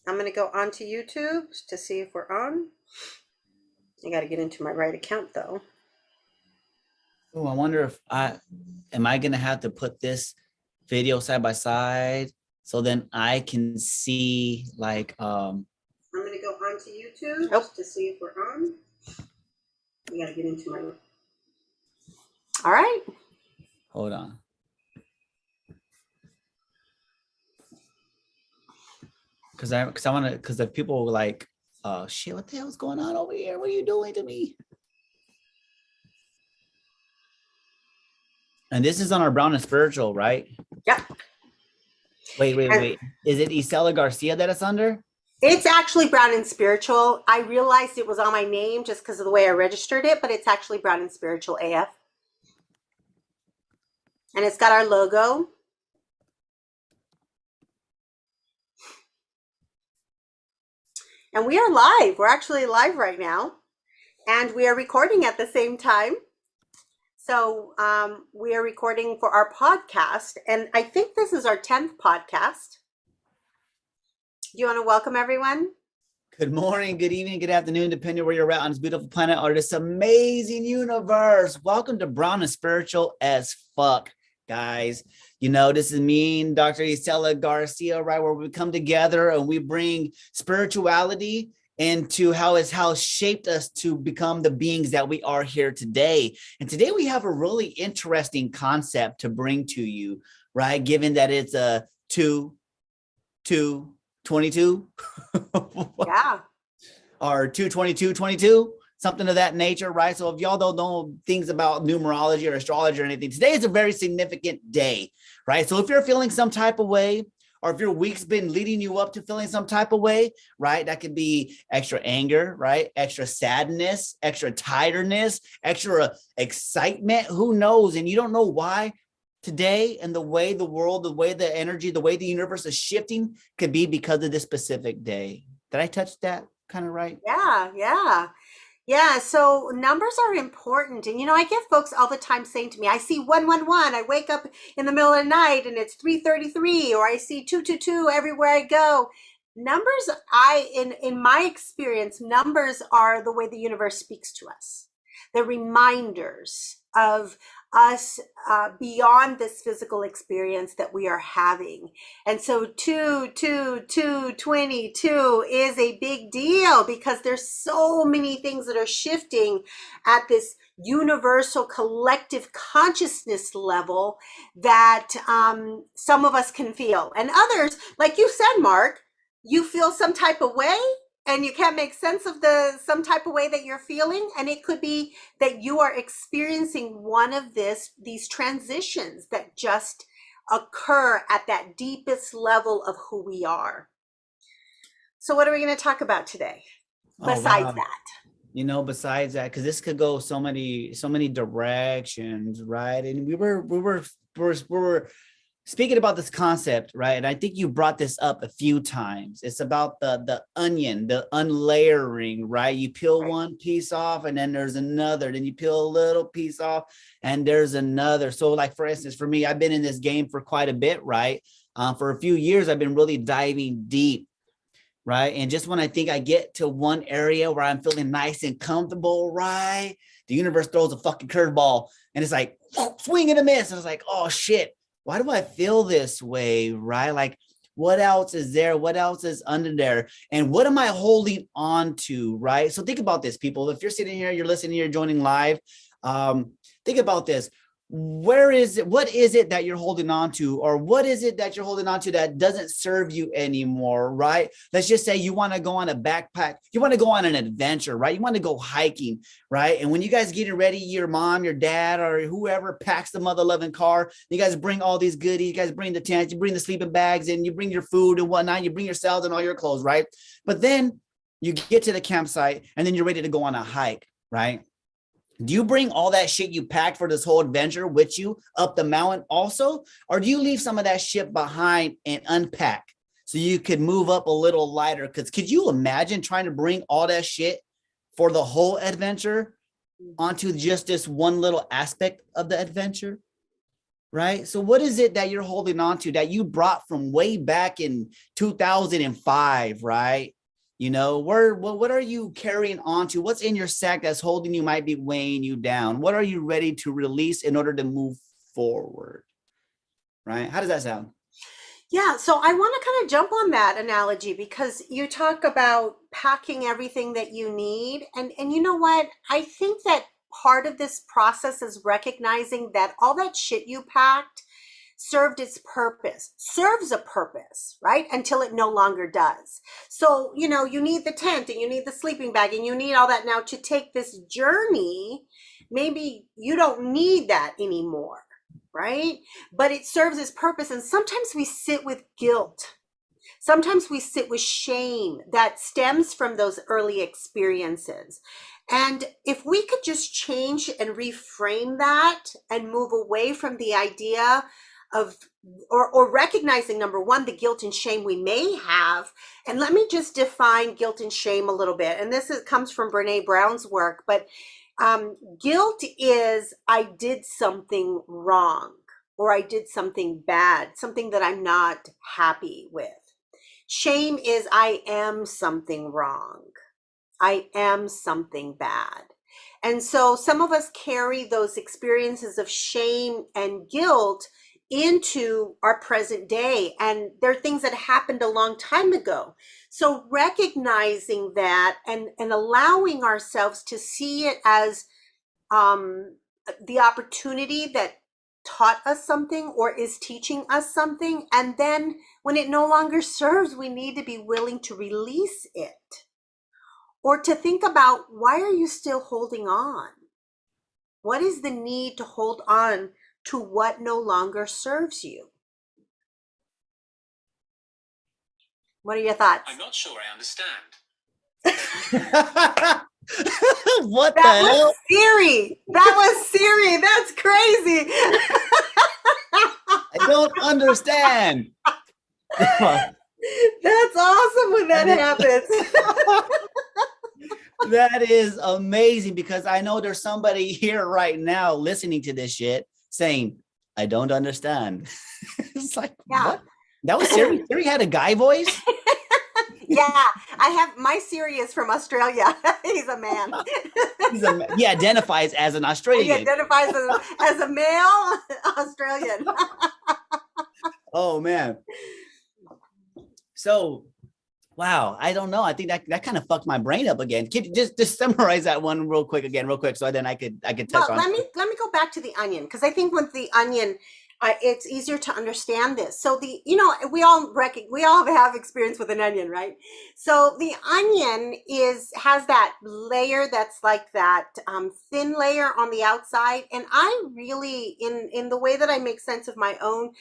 I'm going to go onto YouTube to see if we're on. I got to get into my right account though. Oh, I wonder if am I gonna have to put this video side by side so then I can see like I'm going to go onto YouTube to see if we're on. I got to get into my. All right. Hold on. Because I want to, because if people were like, shit, what the hell's going on over here? What are you doing to me? And this is on our Brown and Spiritual, right? Yep. Wait. Is it Isela Garcia that it's under? It's actually Brown and Spiritual. I realized it was on my name just because of the way I registered it, but it's actually Brown and Spiritual AF. And it's got our logo. And we are live. We're actually live right now. And we are recording at the same time. So we are recording for our podcast. And I think this is our 10th podcast. Do you want to welcome everyone? Good morning, good evening, good afternoon, depending where you're at on this beautiful planet or this amazing universe. Welcome to Brown and Spiritual as fuck, guys. You know, this is me and Dr. Isela Garcia, right, where we come together and we bring spirituality into how it's shaped us to become the beings that we are here today. And today we have a really interesting concept to bring to you, right? Given that it's a 22 Yeah, or 22222, something of that nature, right? So if y'all don't know things about numerology or astrology or anything, today is a very significant day, right? So if you're feeling some type of way, or if your week's been leading you up to feeling some type of way, right? That could be extra anger, right? Extra sadness, extra tiredness, extra excitement, who knows? And you don't know why. Today, and the way the world, the way the energy, the way the universe is shifting could be because of this specific day. Did I touch that kind of right? Yeah. So numbers are important. And, I get folks all the time saying to me, I see 111. I wake up in the middle of the night and it's 333, or I see 222 everywhere I go. Numbers, in my experience, numbers are the way the universe speaks to us. The reminders of us beyond this physical experience that we are having. And so 22 is a big deal because there's so many things that are shifting at this universal collective consciousness level that some of us can feel. And others, like you said, Mark, you feel some type of way and you can't make sense of some type of way that you're feeling. And it could be that you are experiencing one of these transitions that just occur at that deepest level of who we are. So what are we going to talk about today besides that? Besides that, because this could go so many directions, right? And we were speaking about this concept, right? And I think you brought this up a few times. It's about the onion, the unlayering, right? You peel one piece off and then there's another, then you peel a little piece off and there's another. So like, for instance, for me, I've been in this game for quite a bit, right? For a few years, I've been really diving deep, right? And just when I think I get to one area where I'm feeling nice and comfortable, right? The universe throws a fucking curveball and it's like, swing and a miss. And it's like, oh shit. Why do I feel this way, right? Like, what else is there? What else is under there? And what am I holding on to, right? So think about this, people. If you're sitting here, you're listening here, joining live, think about this. Where is it? What is it that you're holding on to? Or what is it that you're holding on to that doesn't serve you anymore, right? Let's just say you want to go on a backpack. You want to go on an adventure, right? You want to go hiking, right? And when you guys getting ready, your mom, your dad, or whoever packs the mother-loving car, you guys bring all these goodies. You guys bring the tent, you bring the sleeping bags, and you bring your food and whatnot. You bring yourselves and all your clothes, right? But then you get to the campsite and then you're ready to go on a hike, right? Do you bring all that shit you packed for this whole adventure with you up the mountain also? Or do you leave some of that shit behind and unpack so you could move up a little lighter? Because could you imagine trying to bring all that shit for the whole adventure onto just this one little aspect of the adventure? right? So what is it that you're holding on to that you brought from way back in 2005, right? You know, what are you carrying on to? What's in your sack that's holding you, might be weighing you down? What are you ready to release in order to move forward? Right? How does that sound? Yeah, so I want to kind of jump on that analogy because you talk about packing everything that you need. And you know what? I think that part of this process is recognizing that all that shit you packed served its purpose, serves a purpose, right? Until it no longer does. So, you need the tent and you need the sleeping bag and you need all that now to take this journey. Maybe you don't need that anymore, right? But it serves its purpose. And sometimes we sit with guilt. Sometimes we sit with shame that stems from those early experiences. And if we could just change and reframe that and move away from the idea of or recognizing, number one, the guilt and shame we may have. And let me just define guilt and shame a little bit. And comes from Brene Brown's work, but guilt is I did something wrong or I did something bad, something that I'm not happy with. Shame is I am something wrong. I am something bad. And so some of us carry those experiences of shame and guilt into our present day. And they're things that happened a long time ago. So recognizing that and allowing ourselves to see it as the opportunity that taught us something or is teaching us something. And then when it no longer serves, we need to be willing to release it or to think about, why are you still holding on? What is the need to hold on to what no longer serves you? What are your thoughts? I'm not sure I understand. What the That was hell? Siri. That was Siri. That's crazy. I don't understand. That's awesome when that happens. That is amazing because I know there's somebody here right now listening to this shit saying, I don't understand. It's like, Yeah. what? That was Siri. Siri had a guy voice? Yeah, I have my Siri is from Australia. He's a man. He identifies as an He Australian. identifies as a male Australian. Oh, man. So, wow, I don't know. I think that kind of fucked my brain up again. Can you just summarize that one real quick, so then I could touch Well, on it. let me go back to the onion because I think with the onion, it's easier to understand this. So we all have experience with an onion, right? So the onion has that layer that's like that thin layer on the outside, and I really, in the way that I make sense of my own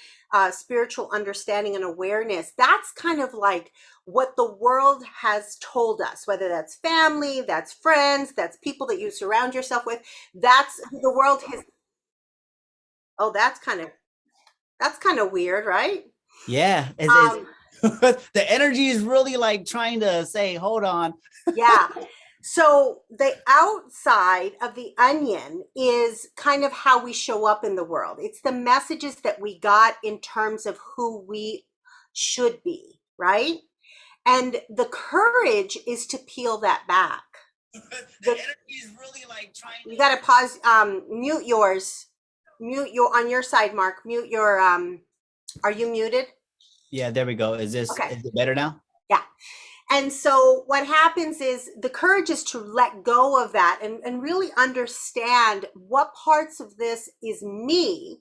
spiritual understanding and awareness, that's kind of like what the world has told us, whether that's family, that's friends, that's people that you surround yourself with. That's the world has. Oh, that's kind of weird, right? Yeah, Um, the energy is really like trying to say, hold on. yeah. So the outside of the onion is kind of how we show up in the world. It's the messages that we got in terms of who we should be, right? And the courage is to peel that back. The The, energy is really like trying you to. got to pause, mute yours, mute your on your side, Mark. Mute your. Are you muted? Yeah, there we go. Okay. Is it better now? Yeah. And so what happens is the courage is to let go of that and really understand what parts of this is me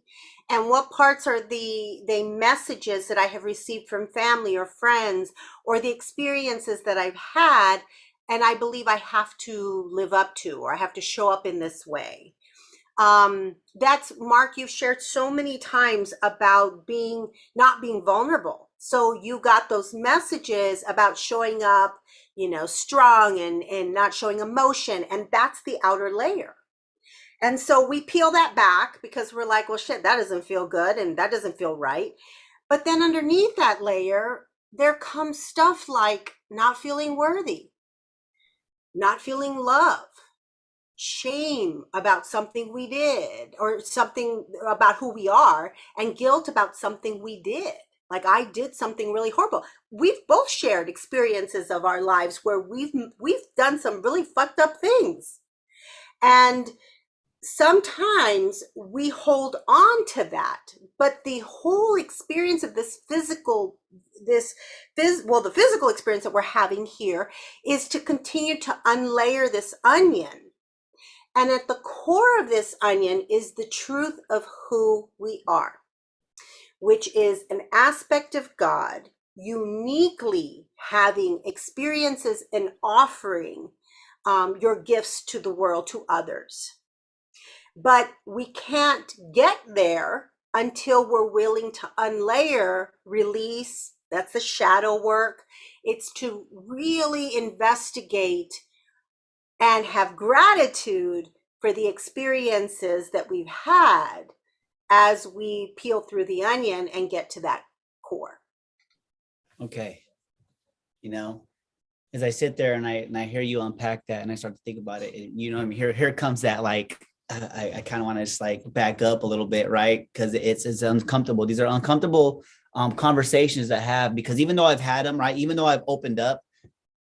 and what parts are the messages that I have received from family or friends or the experiences that I've had and I believe I have to live up to or I have to show up in this way. That's Mark, you've shared so many times about not being vulnerable. So you got those messages about showing up, strong and not showing emotion, and that's the outer layer. And so we peel that back because we're like, well shit, that doesn't feel good and that doesn't feel right. But then underneath that layer there comes stuff like not feeling worthy, not feeling love, shame about something we did, or something about who we are, and guilt about something we did. Like, I did something really horrible. We've both shared experiences of our lives where we've done some really fucked up things. And sometimes we hold on to that, but the whole experience of the physical experience that we're having here is to continue to unlayer this onion. And at the core of this onion is the truth of who we are, which is an aspect of God uniquely having experiences and offering your gifts to the world, to others. But we can't get there until we're willing to unlayer, release. That's the shadow work. It's to really investigate and have gratitude for the experiences that we've had as we peel through the onion and get to that core. Okay. You know, as I sit there and I hear you unpack that and I start to think about it, you know, I mean, here comes that, like, I kind of want to just like back up a little bit, right? Because it's uncomfortable. These are uncomfortable conversations to have, because even though I've had them, right, even though I've opened up,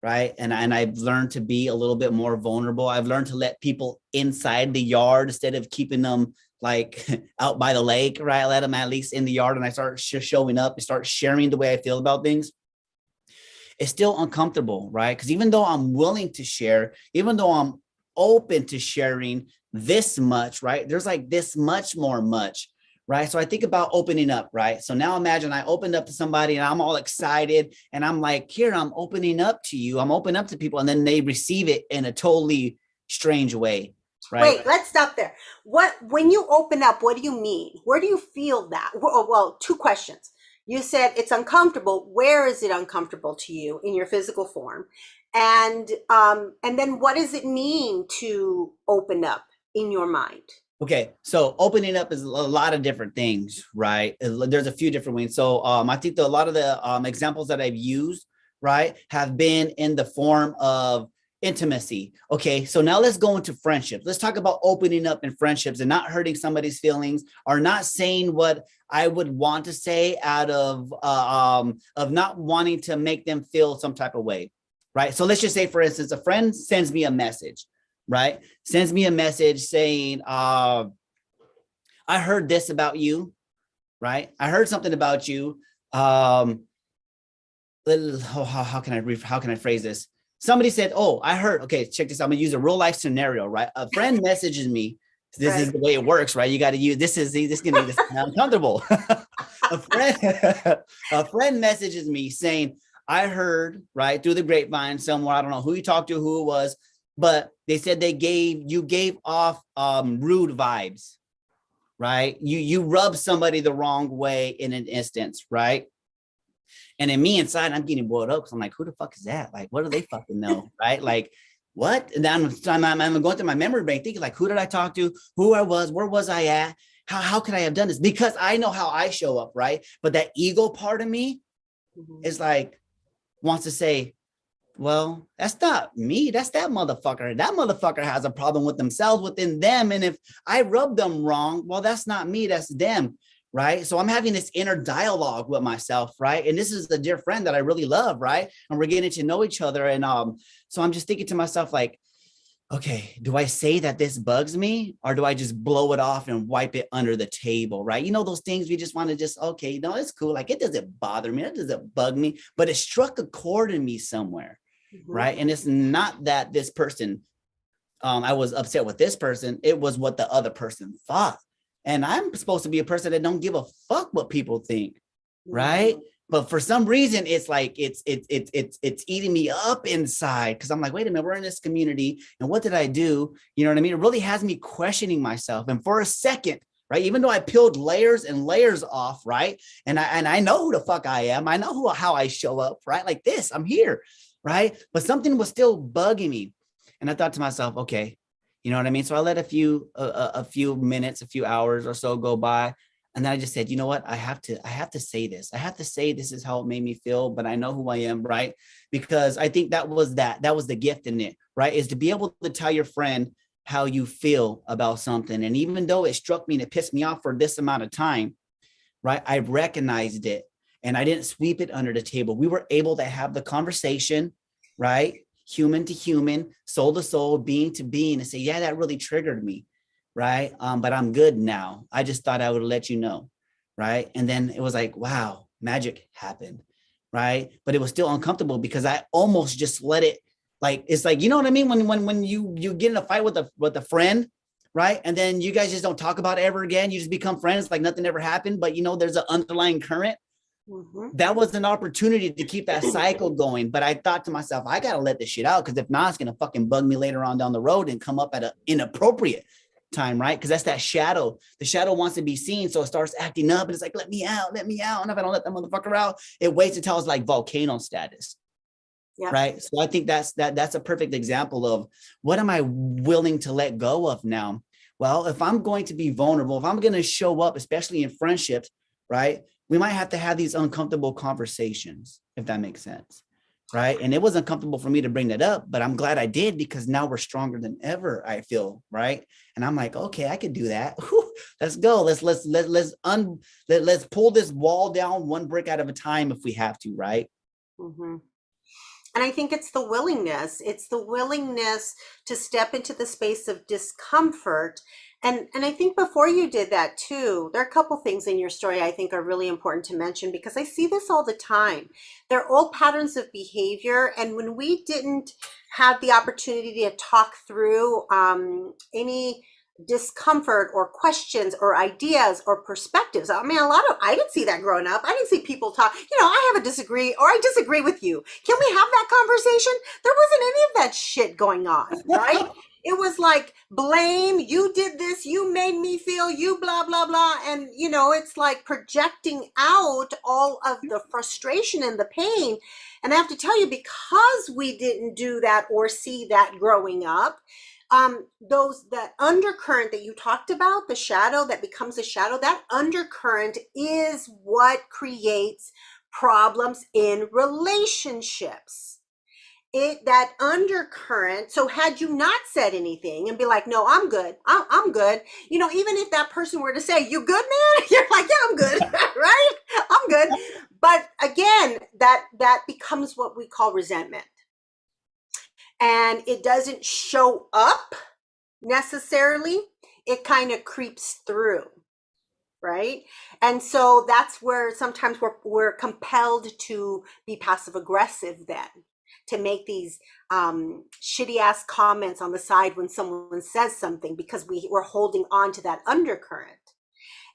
right, and I've learned to be a little bit more vulnerable. I've learned to let people inside the yard instead of keeping them like out by the lake, right? I let them at least in the yard, and I start showing up and start sharing the way I feel about things. It's still uncomfortable, right? Because even though I'm willing to share, even though I'm open to sharing this much, right, there's like this much more much, right? So I think about opening up, right? So now imagine I opened up to somebody and I'm all excited and I'm like, here, I'm opening up to you, I'm open up to people, and then they receive it in a totally strange way, right? Wait, let's stop there. When you open up, what do you mean? Where do you feel that? Well, two questions. You said it's uncomfortable. Where is it uncomfortable to you in your physical form? And then what does it mean to open up in your mind? Okay, so opening up is a lot of different things, right? There's a few different ways. So I think a lot of the examples that I've used, right, have been in the form of intimacy. Okay, so now let's go into friendships. Let's talk about opening up in friendships and not hurting somebody's feelings, or not saying what I would want to say out of not wanting to make them feel some type of way, right? So let's just say, for instance, a friend sends me a message, right? Sends me a message saying, I heard this about you, right? I heard something about you. How can I phrase this? Somebody said, oh, I heard, okay, check this out. I'm gonna use a real life scenario, right? A friend messages me. This is Right. the way it works, right? You got to use, this is gonna be uncomfortable. a friend, a friend messages me saying, I heard, right, through the grapevine somewhere, I don't know who you talked to, who it was, but they said you gave off rude vibes, right? You rub somebody the wrong way in an instance, right? And then me inside, I'm getting boiled up because I'm like, who the fuck is that? Like, what do they fucking know, right? Like, what? And then I'm going through my memory bank thinking, like, who did I talk to? Who I was? Where was I at? How could I have done this? Because I know how I show up, right? But that ego part of me Mhm. is like, wants to say, well, that's not me. That's that motherfucker. That motherfucker has a problem with themselves, within them. And if I rub them wrong, well, that's not me. That's them. Right. So I'm having this inner dialogue with myself. Right. And this is the dear friend that I really love. Right. And we're getting to know each other. And so I'm just thinking to myself, like, okay, do I say that this bugs me, or do I just blow it off and wipe it under the table? Right. You know, those things we just want to just, okay, no, it's cool. Like, it doesn't bother me. It doesn't bug me, but it struck a chord in me somewhere. Mhm. Right. And it's not that this person, I was upset with this person. It was what the other person thought. And I'm supposed to be a person that don't give a fuck what people think. Right. Mhm. But for some reason, it's like it's eating me up inside, because I'm like, wait a minute, we're in this community, and what did I do? You know what I mean? It really has me questioning myself. And for a second, right, even though I peeled layers and layers off, right, and I know who the fuck I am, I know how I show up, right, like this, I'm here, right, but something was still bugging me, and I thought to myself, okay, you know what I mean? So I let a few minutes, a few hours or so go by, and then I just said, you know what? I have to say this. I have to say this is how it made me feel, but I know who I am, right? Because I think that was the gift in it, right? Is to be able to tell your friend, how you feel about something. And even though it struck me and it pissed me off for this amount of time, right, I recognized it and I didn't sweep it under the table. We were able to have the conversation, right? Human to human, soul to soul, being to being, and say, yeah, that really triggered me, right? But I'm good now. I just thought I would let you know, right? And then it was like, wow, magic happened, right? But it was still uncomfortable because I almost just let it, like, it's like, you know what I mean? When you get in a fight with a friend, right? And then you guys just don't talk about it ever again. You just become friends like nothing ever happened. But you know, there's an underlying current. Mm-hmm. That was an opportunity to keep that cycle going. But I thought to myself, I gotta let this shit out, because if not, it's gonna fucking bug me later on down the road and come up at an inappropriate time, right? Because that's that shadow. The shadow wants to be seen, so it starts acting up, and it's like, let me out, let me out. And if I don't let that motherfucker out, it waits until it's like volcano status. Yeah. Right. So I think that's a perfect example of what am I willing to let go of now? Well, if I'm going to be vulnerable, if I'm going to show up, especially in friendships, right, we might have to have these uncomfortable conversations, if that makes sense. Right. And it was uncomfortable for me to bring that up, but I'm glad I did, because now we're stronger than ever, I feel. Right. And I'm like, okay, I could do that. Whew, let's go. Let's pull this wall down one brick at a time if we have to. Right. Mm-hmm. And I think it's the willingness. It's the willingness to step into the space of discomfort. And I think before you did that too, there are a couple things in your story I think are really important to mention, because I see this all the time. They're old patterns of behavior. And when we didn't have the opportunity to talk through any discomfort or questions or ideas or perspectives. I mean, I didn't see that growing up. I didn't see people talk, I have a disagree or I disagree with you. Can we have that conversation? There wasn't any of that shit going on, right? It was like blame, you did this, you made me feel, you blah, blah, blah. And, it's like projecting out all of the frustration and the pain. And I have to tell you, because we didn't do that or see that growing up, that undercurrent that you talked about, the shadow that becomes a shadow, that undercurrent is what creates problems in relationships. That undercurrent. So had you not said anything and be like, no, I'm good, I'm good, even if that person were to say, you good, man, you're like, yeah, I'm good. Right, I'm good. But again, that becomes what we call resentment, and it doesn't show up necessarily. It kind of creeps through, right? And so that's where sometimes we're compelled to be passive aggressive, then to make these shitty ass comments on the side when someone says something, because we're holding on to that undercurrent.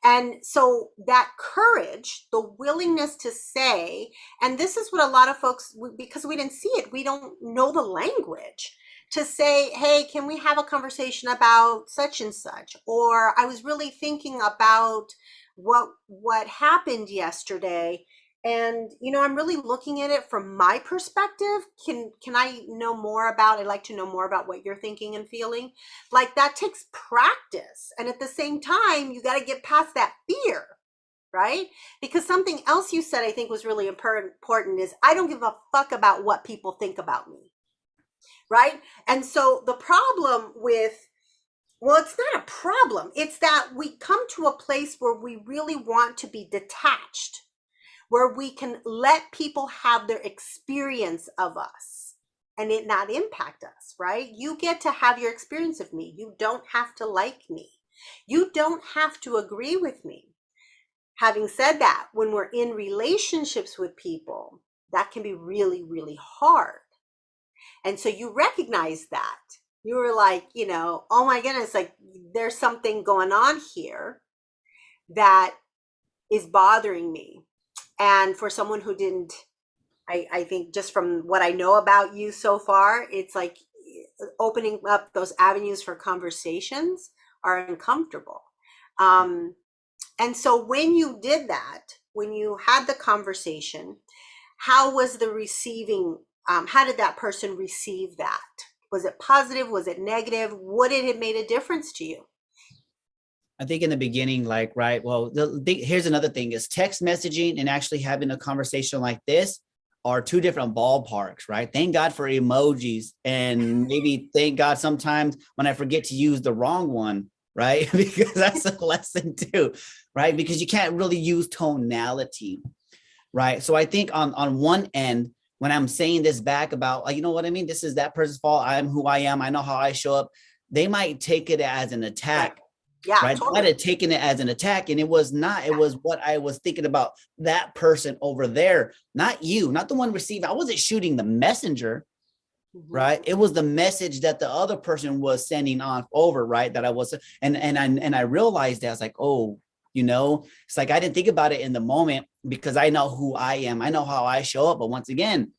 And so that courage, the willingness to say, and this is what a lot of folks, because we didn't see it, we don't know the language, to say, hey, can we have a conversation about such and such? Or I was really thinking about what happened yesterday. And, I'm really looking at it from my perspective. Can I know more about, I'd like to know more about what you're thinking and feeling. Like, that takes practice. And at the same time, you got to get past that fear, right? Because something else you said, I think was really important is, I don't give a fuck about what people think about me. Right. And so the problem with, well, it's not a problem. It's that we come to a place where we really want to be detached, where we can let people have their experience of us and it not impact us, right? You get to have your experience of me. You don't have to like me. You don't have to agree with me. Having said that, when we're in relationships with people, that can be really, really hard. And so you recognize that. You were like, oh my goodness, like there's something going on here that is bothering me. And for someone who didn't, I think just from what I know about you so far, it's like opening up those avenues for conversations are uncomfortable. And so when you did that, when you had the conversation, how was the receiving, how did that person receive that? Was it positive? Was it negative? Would it have made a difference to you? I think in the beginning, like, right, well, here's another thing is text messaging and actually having a conversation like this are two different ballparks, right? Thank God for emojis, and maybe thank God sometimes when I forget to use the wrong one, right? Because that's a lesson too, right? Because you can't really use tonality, right? So I think on one end, when I'm saying this back about, like, you know what I mean? This is that person's fault. I'm who I am. I know how I show up. They might take it as an Right. attack, Yeah, right? I might totally. have taken it as an attack, and it was not. It was what I was thinking about that person over there, not you, not the one receiving. I wasn't shooting the messenger, Mhm. right? It was the message that the other person was sending on over, right? That I was, and I realized that I was like, oh, it's like I didn't think about it in the moment because I know who I am. I know how I show up. But once again,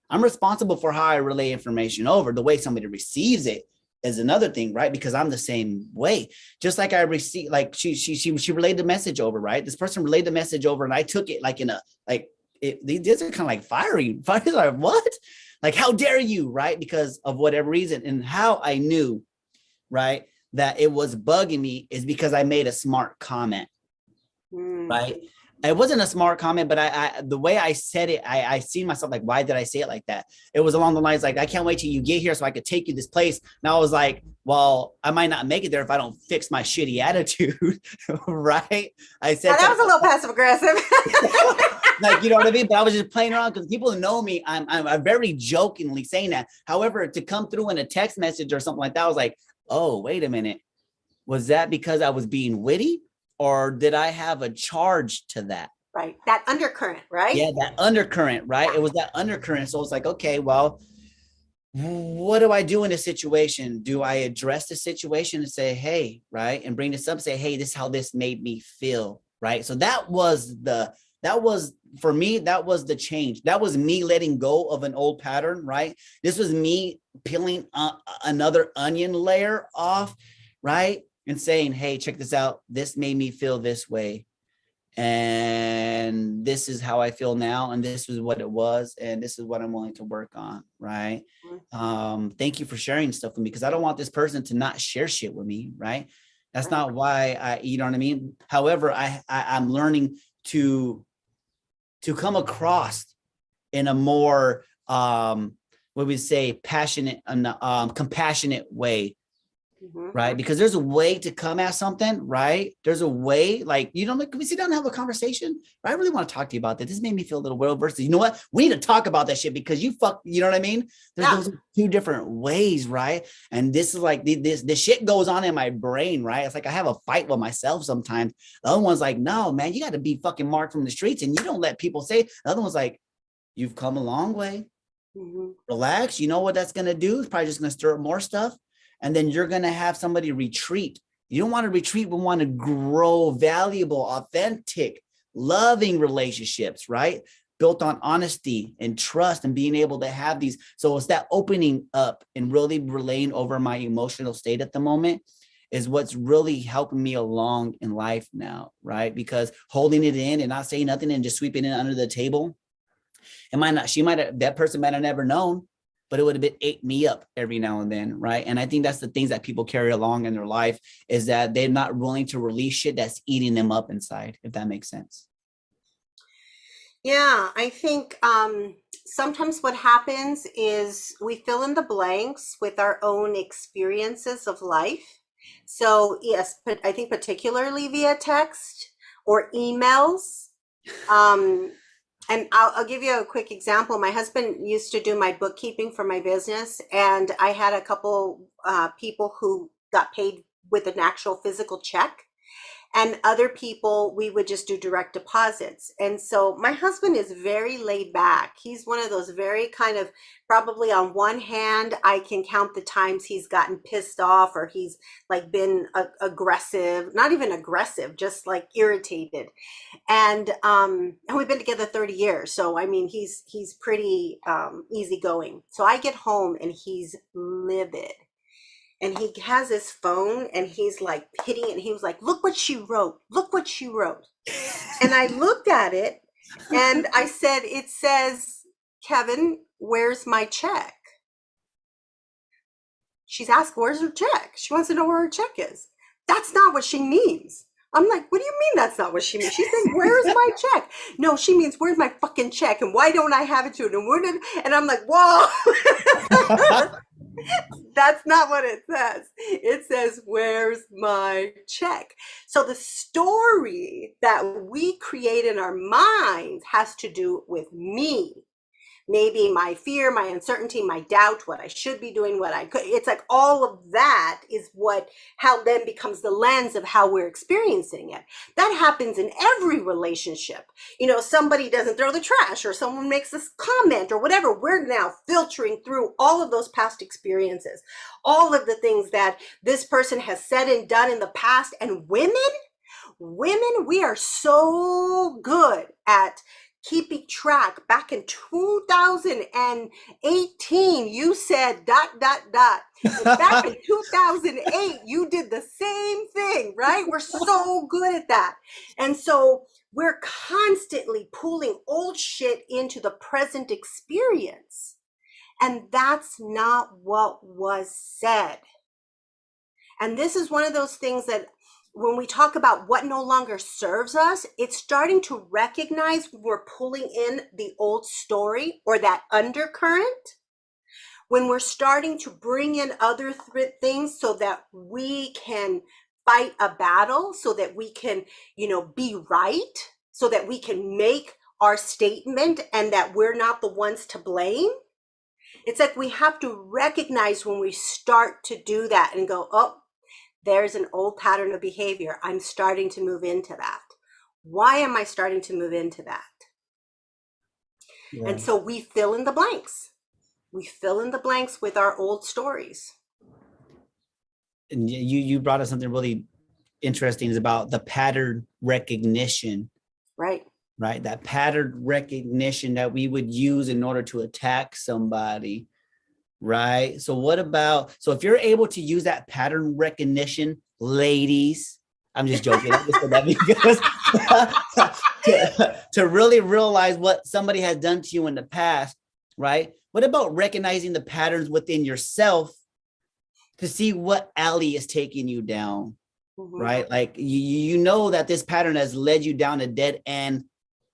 I'm responsible for how I relay information over. The way somebody receives it is another thing, right? Because I'm the same way. Just like I received, like she relayed the message over, right? This person relayed the message over, and I took it like in a like these are kind of like fiery. Like, what? Like, how dare you, right? Because of whatever reason. And how I knew, right, that it was bugging me is because I made a smart comment, Mm. right? It wasn't a smart comment, but I the way I said it, I see myself like, why did I say it like that? It was along the lines like, I can't wait till you get here so I could take you this place. And I was like, well, I might not make it there if I don't fix my shitty attitude, right? I Yeah, said that was a something little passive aggressive. like, you know what I mean? But I was just playing around because people know me. I'm very jokingly saying that. However, to come through in a text message or something like that, I was like, oh, wait a minute. Was that because I was being witty, or did I have a charge to that? Right. That undercurrent, right? Yeah, that undercurrent, right? Yeah. It was that undercurrent. So it's like, okay, well, what do I do in this situation? Do I address the situation and say, hey, right? And bring this up, say, hey, this is how this made me feel, right? So that was for me, that was the change. That was me letting go of an old pattern, right? This was me peeling another onion layer off, right? And saying, hey, check this out. This made me feel this way, and this is how I feel now, and this is what it was, and this is what I'm willing to work on, right? Thank you for sharing stuff with me, because I don't want this person to not share shit with me, right? That's Right. not why you know what I mean? However, I'm learning to come across in a more what we say, passionate and compassionate way, Mhm. right? Because there's a way to come at something, right? There's a way, like, like, can we sit down and have a conversation? I really want to talk to you about that. This made me feel a little weird versus, you know what? We need to talk about that shit because you know what I mean? There's Yeah. those two different ways, right? And this is like this shit goes on in my brain, right? It's like I have a fight with myself sometimes. The other one's like, no, man, you got to be fucking marked from the streets, and you don't let people say. The other one's like, you've come a long way. Mhm. Relax. You know what that's going to do? It's probably just going to stir up more stuff. And then you're going to have somebody retreat. You don't want to retreat, but want to grow valuable, authentic, loving relationships, right? Built on honesty and trust and being able to have these. So it's that opening up and really relaying over my emotional state at the moment is what's really helping me along in life now, right? Because holding it in and not saying nothing and just sweeping it under the table, it might not, that person might have never known, but it would have been ate me up every now and then, right? And I think that's the things that people carry along in their life, is that they're not willing to release shit that's eating them up inside, if that makes sense. Yeah, I think sometimes what happens is we fill in the blanks with our own experiences of life. So, yes, but I think particularly via text or emails. Um, and I'll give you a quick example. My husband used to do my bookkeeping for my business, and I had a couple people who got paid with an actual physical check, and other people we would just do direct deposits. And so my husband is very laid back. He's one of those very kind of, probably on one hand I can count the times he's gotten pissed off, or he's like been aggressive, not even aggressive, just like irritated. And we've been together 30 years, so I mean he's pretty easygoing. So I get home and he's livid, and he has his phone and he's like hitting it, and he was like, look what she wrote, look what she wrote. And I looked at it and I said, it says, Kevin, where's my check? She's asked, where's her check? She wants to know where her check is. That's not what she means. I'm like, what do you mean that's not what she means? She's saying, where's my check? No, she means, where's my fucking check? And why don't I have it to it? And I'm like, whoa, that's not what it says. It says, where's my check? So the story that we create in our minds has to do with me. Maybe my fear, my uncertainty, my doubt, what I should be doing, what I could. It's like all of that is what, how then becomes the lens of how we're experiencing it. That happens in every relationship. You know, somebody doesn't throw the trash or someone makes this comment or whatever. We're now filtering through all of those past experiences, all of the things that this person has said and done in the past. And women, we are so good at keeping track. Back in 2018, you said ... And back in 2008, you did the same thing, right? We're so good at that. And so we're constantly pulling old shit into the present experience. And that's not what was said. And this is one of those things that when we talk about what no longer serves us, it's starting to recognize we're pulling in the old story or that undercurrent. When we're starting to bring in other things so that we can fight a battle, so that we can, be right, so that we can make our statement and that we're not the ones to blame. It's like we have to recognize when we start to do that and go, oh, there's an old pattern of behavior. I'm starting to move into that. Why am I starting to move into that? Yeah. And so we fill in the blanks. We fill in the blanks with our old stories. And you brought up something really interesting, is about the pattern recognition. Right. That pattern recognition that we would use in order to attack somebody. Right. So if you're able to use that pattern recognition, ladies, I'm just joking. I just said that because to really realize what somebody has done to you in the past, right? What about recognizing the patterns within yourself to see what alley is taking you down, right? Like you know that this pattern has led you down a dead end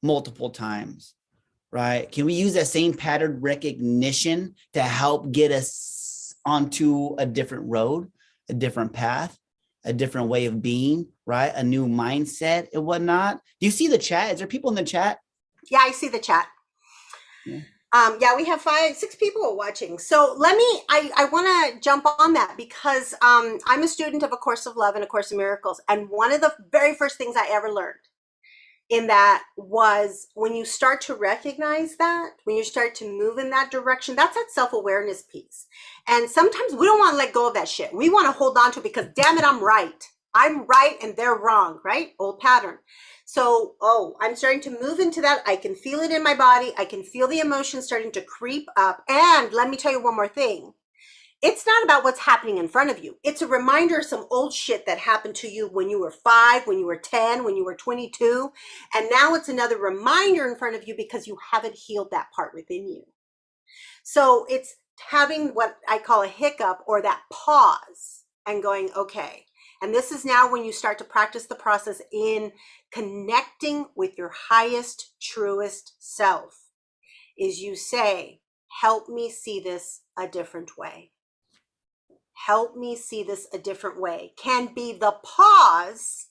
multiple times. Right? Can we use that same pattern recognition to help get us onto a different road, a different path, a different way of being, right? A new mindset and whatnot. Do you see the chat? Is there people in the chat? Yeah, I see the chat. Yeah. We have 6 people watching. So I want to jump on that because I'm a student of A Course of Love and A Course in Miracles. And one of the very first things I ever learned in that was when you start to recognize that, when you start to move in that direction, that's that self-awareness piece. And sometimes we don't want to let go of that shit. We want to hold on to it because damn it, I'm right. I'm right and they're wrong, right? Old pattern. So, I'm starting to move into that. I can feel it in my body. I can feel the emotions starting to creep up. And let me tell you one more thing. It's not about what's happening in front of you. It's a reminder of some old shit that happened to you when you were 5, when you were 10, when you were 22. And now it's another reminder in front of you because you haven't healed that part within you. So it's having what I call a hiccup or that pause and going, okay. And this is now when you start to practice the process in connecting with your highest, truest self, is you say, help me see this a different way. Help me see this a different way, can be the pause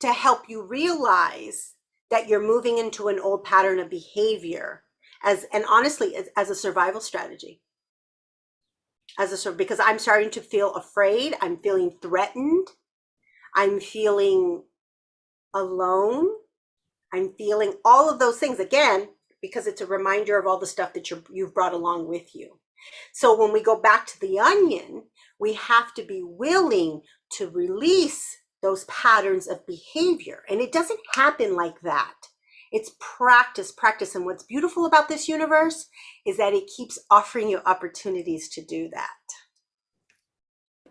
to help you realize that you're moving into an old pattern of behavior and honestly, as a survival strategy. Because I'm starting to feel afraid. I'm feeling threatened. I'm feeling alone. I'm feeling all of those things again, because it's a reminder of all the stuff that you've brought along with you. So when we go back to the onion, we have to be willing to release those patterns of behavior. And it doesn't happen like that. It's practice. And what's beautiful about this universe is that it keeps offering you opportunities to do that.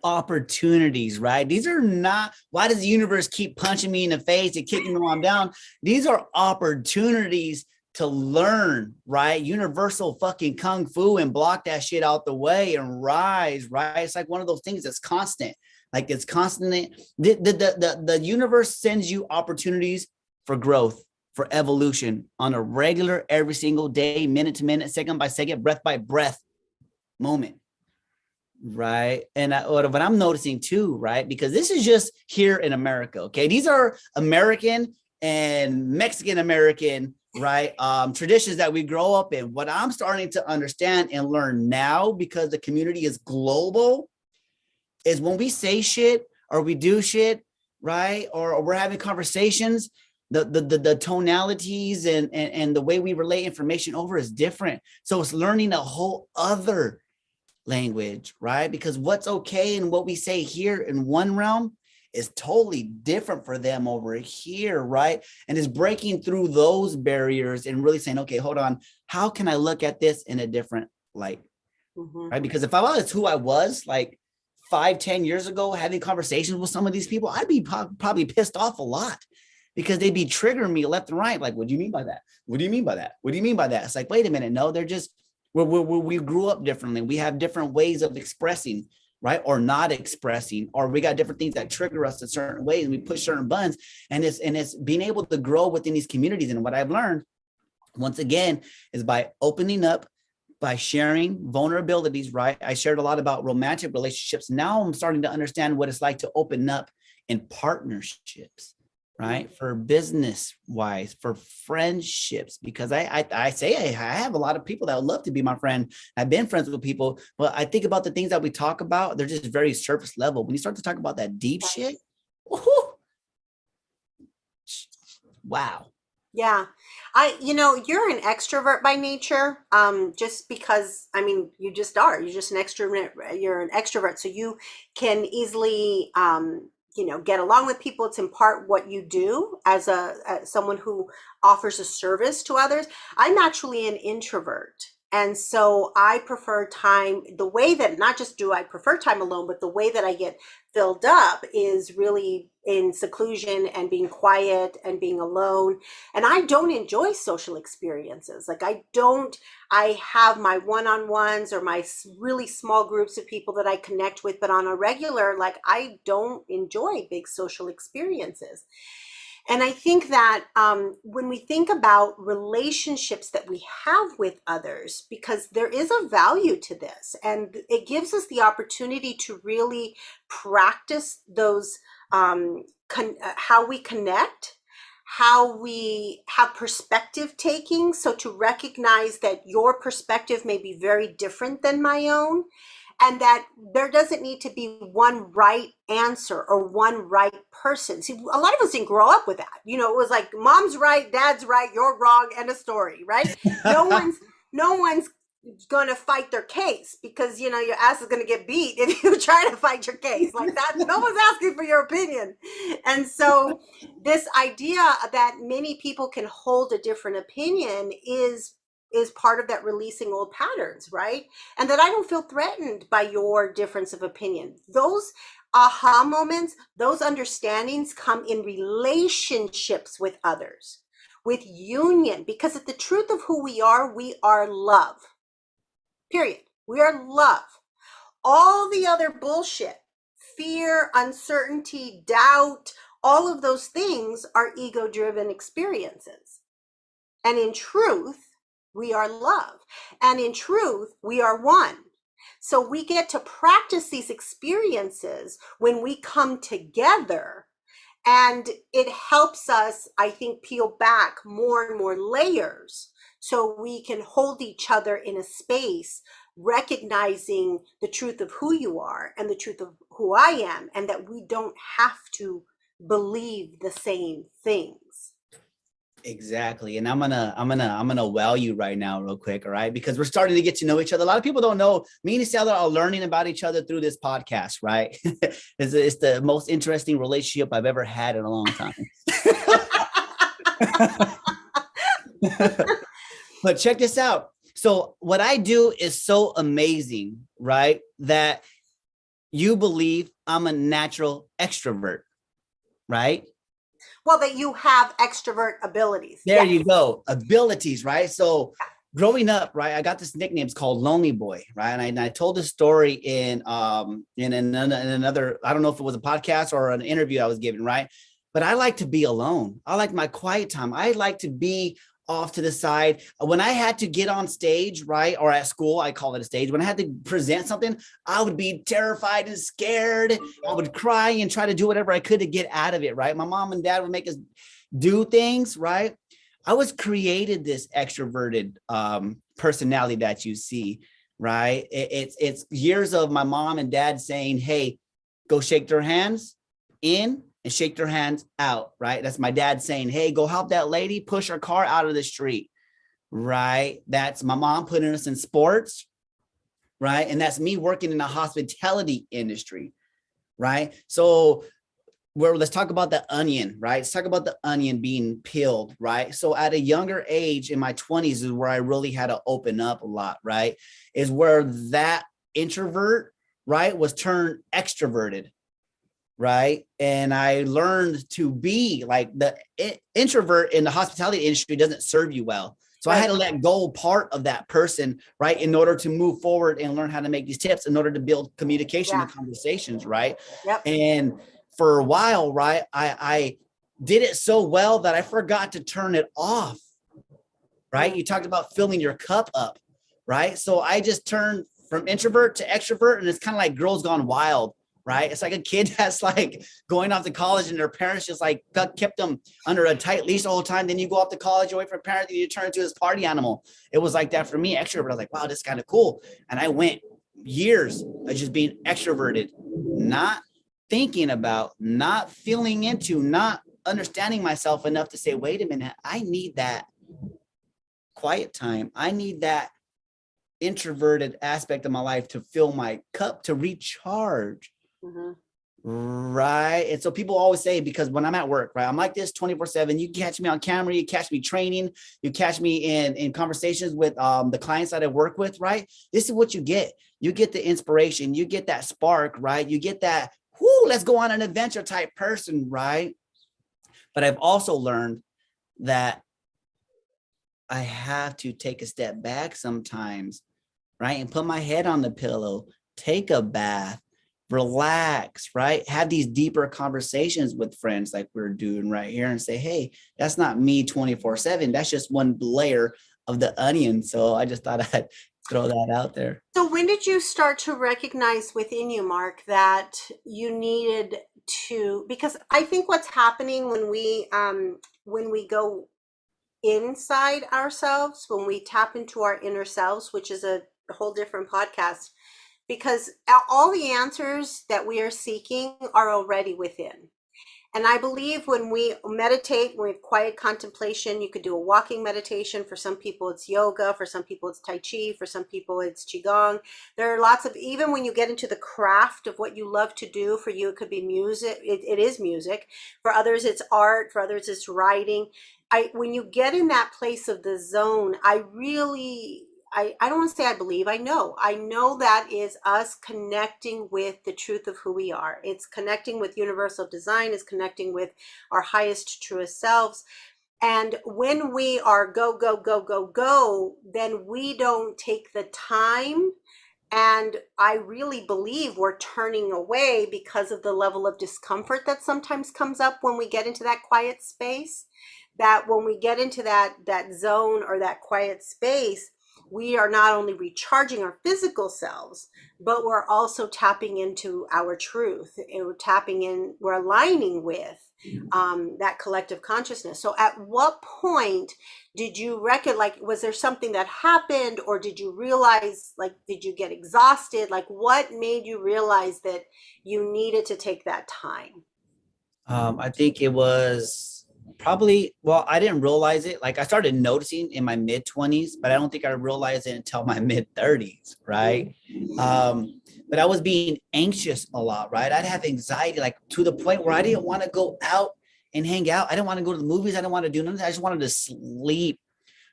Opportunities, right? These are not, why does the universe keep punching me in the face and kicking me while I'm down? These are opportunities to learn, right? Universal fucking kung fu and block that shit out the way and rise, right? It's like one of those things that's constant. Like it's constantly the universe sends you opportunities for growth, for evolution on a regular, every single day, minute to minute, second by second, breath by breath moment. Right. And what I'm noticing too, right, because this is just here in America. Okay. These are American and Mexican American, right, traditions that we grow up in. What I'm starting to understand and learn now, because the community is global, is when we say shit or we do shit, right, or we're having conversations, the tonalities and the way we relay information over is different. So it's learning a whole other language, right? Because what's okay and what we say here in one realm is totally different for them over here, right? And it's breaking through those barriers and really saying, okay, hold on, how can I look at this in a different light? Right? Because if I was who I was like 5-10 years ago, having conversations with some of these people, I'd be probably pissed off a lot, because they'd be triggering me left and right. Like, what do you mean by that? What do you mean by that? What do you mean by that? It's like, wait a minute. No, they're just, we grew up differently. We have different ways of expressing, right? Or not expressing, or we got different things that trigger us in certain ways, and we push certain buttons. And it's being able to grow within these communities. And what I've learned, once again, is by opening up, by sharing vulnerabilities, right? I shared a lot about romantic relationships. Now I'm starting to understand what it's like to open up in partnerships, right? For business wise, for friendships, because I say I have a lot of people that would love to be my friend. I've been friends with people, but I think about the things that we talk about, they're just very surface level. When you start to talk about that deep shit, whoo, wow. Yeah. You're an extrovert by nature. Just because, I mean, you just are. You're just an extrovert. You're an extrovert. So you can easily, get along with people. It's in part what you do as as someone who offers a service to others. I'm actually an introvert. And so I prefer time, the way that, not just do I prefer time alone, but the way that I get filled up is really in seclusion and being quiet and being alone. And I don't enjoy social experiences. Like I have my one-on-ones or my really small groups of people that I connect with, but on a regular, like I don't enjoy big social experiences. And I think that when we think about relationships that we have with others, because there is a value to this, and it gives us the opportunity to really practice those, how we connect, how we have perspective taking. So to recognize that your perspective may be very different than my own, and that there doesn't need to be one right answer or one right person. See, a lot of us didn't grow up with that. It was like mom's right, dad's right, you're wrong, end of story, right? No one's gonna fight their case, because your ass is gonna get beat if you try to fight your case like that. No one's asking for your opinion. And so this idea that many people can hold a different opinion is part of that releasing old patterns, right? And that I don't feel threatened by your difference of opinion. Those aha moments, those understandings come in relationships with others, with union, because at the truth of who we are love. Period. We are love. All the other bullshit, fear, uncertainty, doubt, all of those things are ego-driven experiences. And in truth, we are love. And in truth, we are one. So we get to practice these experiences when we come together. And it helps us, I think, peel back more and more layers so we can hold each other in a space, recognizing the truth of who you are and the truth of who I am, and that we don't have to believe the same things. Exactly. And I'm gonna wow you right now real quick, all right? Because we're starting to get to know each other. A lot of people don't know me and Isela are learning about each other through this podcast, right? It's the most interesting relationship I've ever had in a long time. But check this out. So what I do is so amazing, right? That you believe I'm a natural extrovert, right? Well, that you have extrovert abilities. There Yes. you go. Abilities, right? So growing up, right, I got this nickname. It's called Lonely Boy, right? And I told this story in another, I don't know if it was a podcast or an interview I was giving, right? But I like to be alone. I like my quiet time. I like to be off to the side. When I had to get on stage, right, or at school, I call it a stage. When I had to present something, I would be terrified and scared. I would cry and try to do whatever I could to get out of it, right? My mom and dad would make us do things, right? I was created this extroverted personality that you see, right? It's years of my mom and dad saying, "Hey, go shake their hands in and shake their hands out," right? That's my dad saying, "Hey, go help that lady push her car out of the street," right? That's my mom putting us in sports, right? And that's me working in the hospitality industry, right? So where let's talk about the onion, right? Let's talk about the onion being peeled, right? So at a younger age in my 20s is where I really had to open up a lot, right? Is where that introvert, right, was turned extroverted, right? And I learned to be like the introvert in the hospitality industry doesn't serve you well. So I had Right. to let go part of that person, right, in order to move forward and learn how to make these tips in order to build communication Yeah. and conversations, right? Yep. And for a while, right, I did it so well that I forgot to turn it off, right? Mm. You talked about filling your cup up, right? So I just turned from introvert to extrovert, and it's kind of like Girls Gone Wild, right? It's like a kid that's like going off to college and their parents just like kept them under a tight leash the whole time. Then you go off to college, you wait for a parent, and you turn into this party animal. It was like that for me, extrovert. I was like, wow, this is kind of cool. And I went years of just being extroverted, not thinking about, not feeling into, not understanding myself enough to say, wait a minute, I need that quiet time. I need that introverted aspect of my life to fill my cup, to recharge. Mm-hmm. Right. And so people always say, because when I'm at work, right, I'm like this 24/7. You catch me on camera, you catch me training, you catch me in conversations with the clients that I work with, right? This is what you get. You get the inspiration, you get that spark, right? You get that, whoo, let's go on an adventure type person, right? But I've also learned that I have to take a step back sometimes, right? And put my head on the pillow, take a bath, relax, right? Have these deeper conversations with friends like we're doing right here and say, hey, that's not me 24/7. That's just one layer of the onion. So I just thought I'd throw that out there. So when did you start to recognize within you, Mark, that you needed to, because I think what's happening when we go inside ourselves, when we tap into our inner selves, which is a whole different podcast, because all the answers that we are seeking are already within. And I believe when we meditate, when we have quiet contemplation, you could do a walking meditation. For some people, it's yoga. For some people, it's Tai Chi. For some people, it's Qigong. There are lots of, even when you get into the craft of what you love to do, for you, it could be music. It is music. For others, it's art. For others, it's writing. When you get in that place of the zone, I don't want to say I believe, I know that is us connecting with the truth of who we are. It's connecting with universal design, it's connecting with our highest, truest selves. And when we are go, go, go, go, go, then we don't take the time. And I really believe we're turning away because of the level of discomfort that sometimes comes up when we get into that quiet space. That when we get into that zone or that quiet space, we are not only recharging our physical selves, but we're also tapping into our truth. And we're aligning with that collective consciousness. So at what point did you reckon, like, was there something that happened, or did you realize, like, did you get exhausted? Like, what made you realize that you needed to take that time? I think it was probably, well, I didn't realize it. Like I started noticing in my mid 20s, but I don't think I realized it until my mid 30s, right? But I was being anxious a lot, right? I'd have anxiety, like to the point where I didn't want to go out and hang out. I didn't want to go to the movies. I didn't want to do nothing. I just wanted to sleep,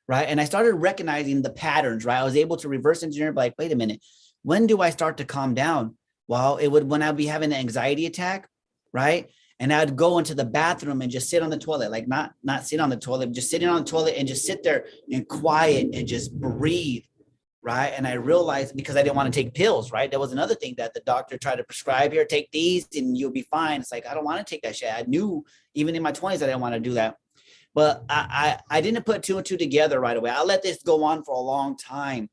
right? And I started recognizing the patterns, right? I was able to reverse engineer, like, wait a minute, when do I start to calm down? Well, it would when I'd be having an anxiety attack, right? And I'd go into the bathroom and just sit on the toilet, like not sit on the toilet, just sitting on the toilet and just sit there and quiet and just breathe. Right. And I realized, because I didn't want to take pills, right? That was another thing that the doctor tried to prescribe: here, take these and you'll be fine. It's like, I don't want to take that shit. I knew even in my 20s, I didn't want to do that. But I didn't put two and two together right away. I let this go on for a long time,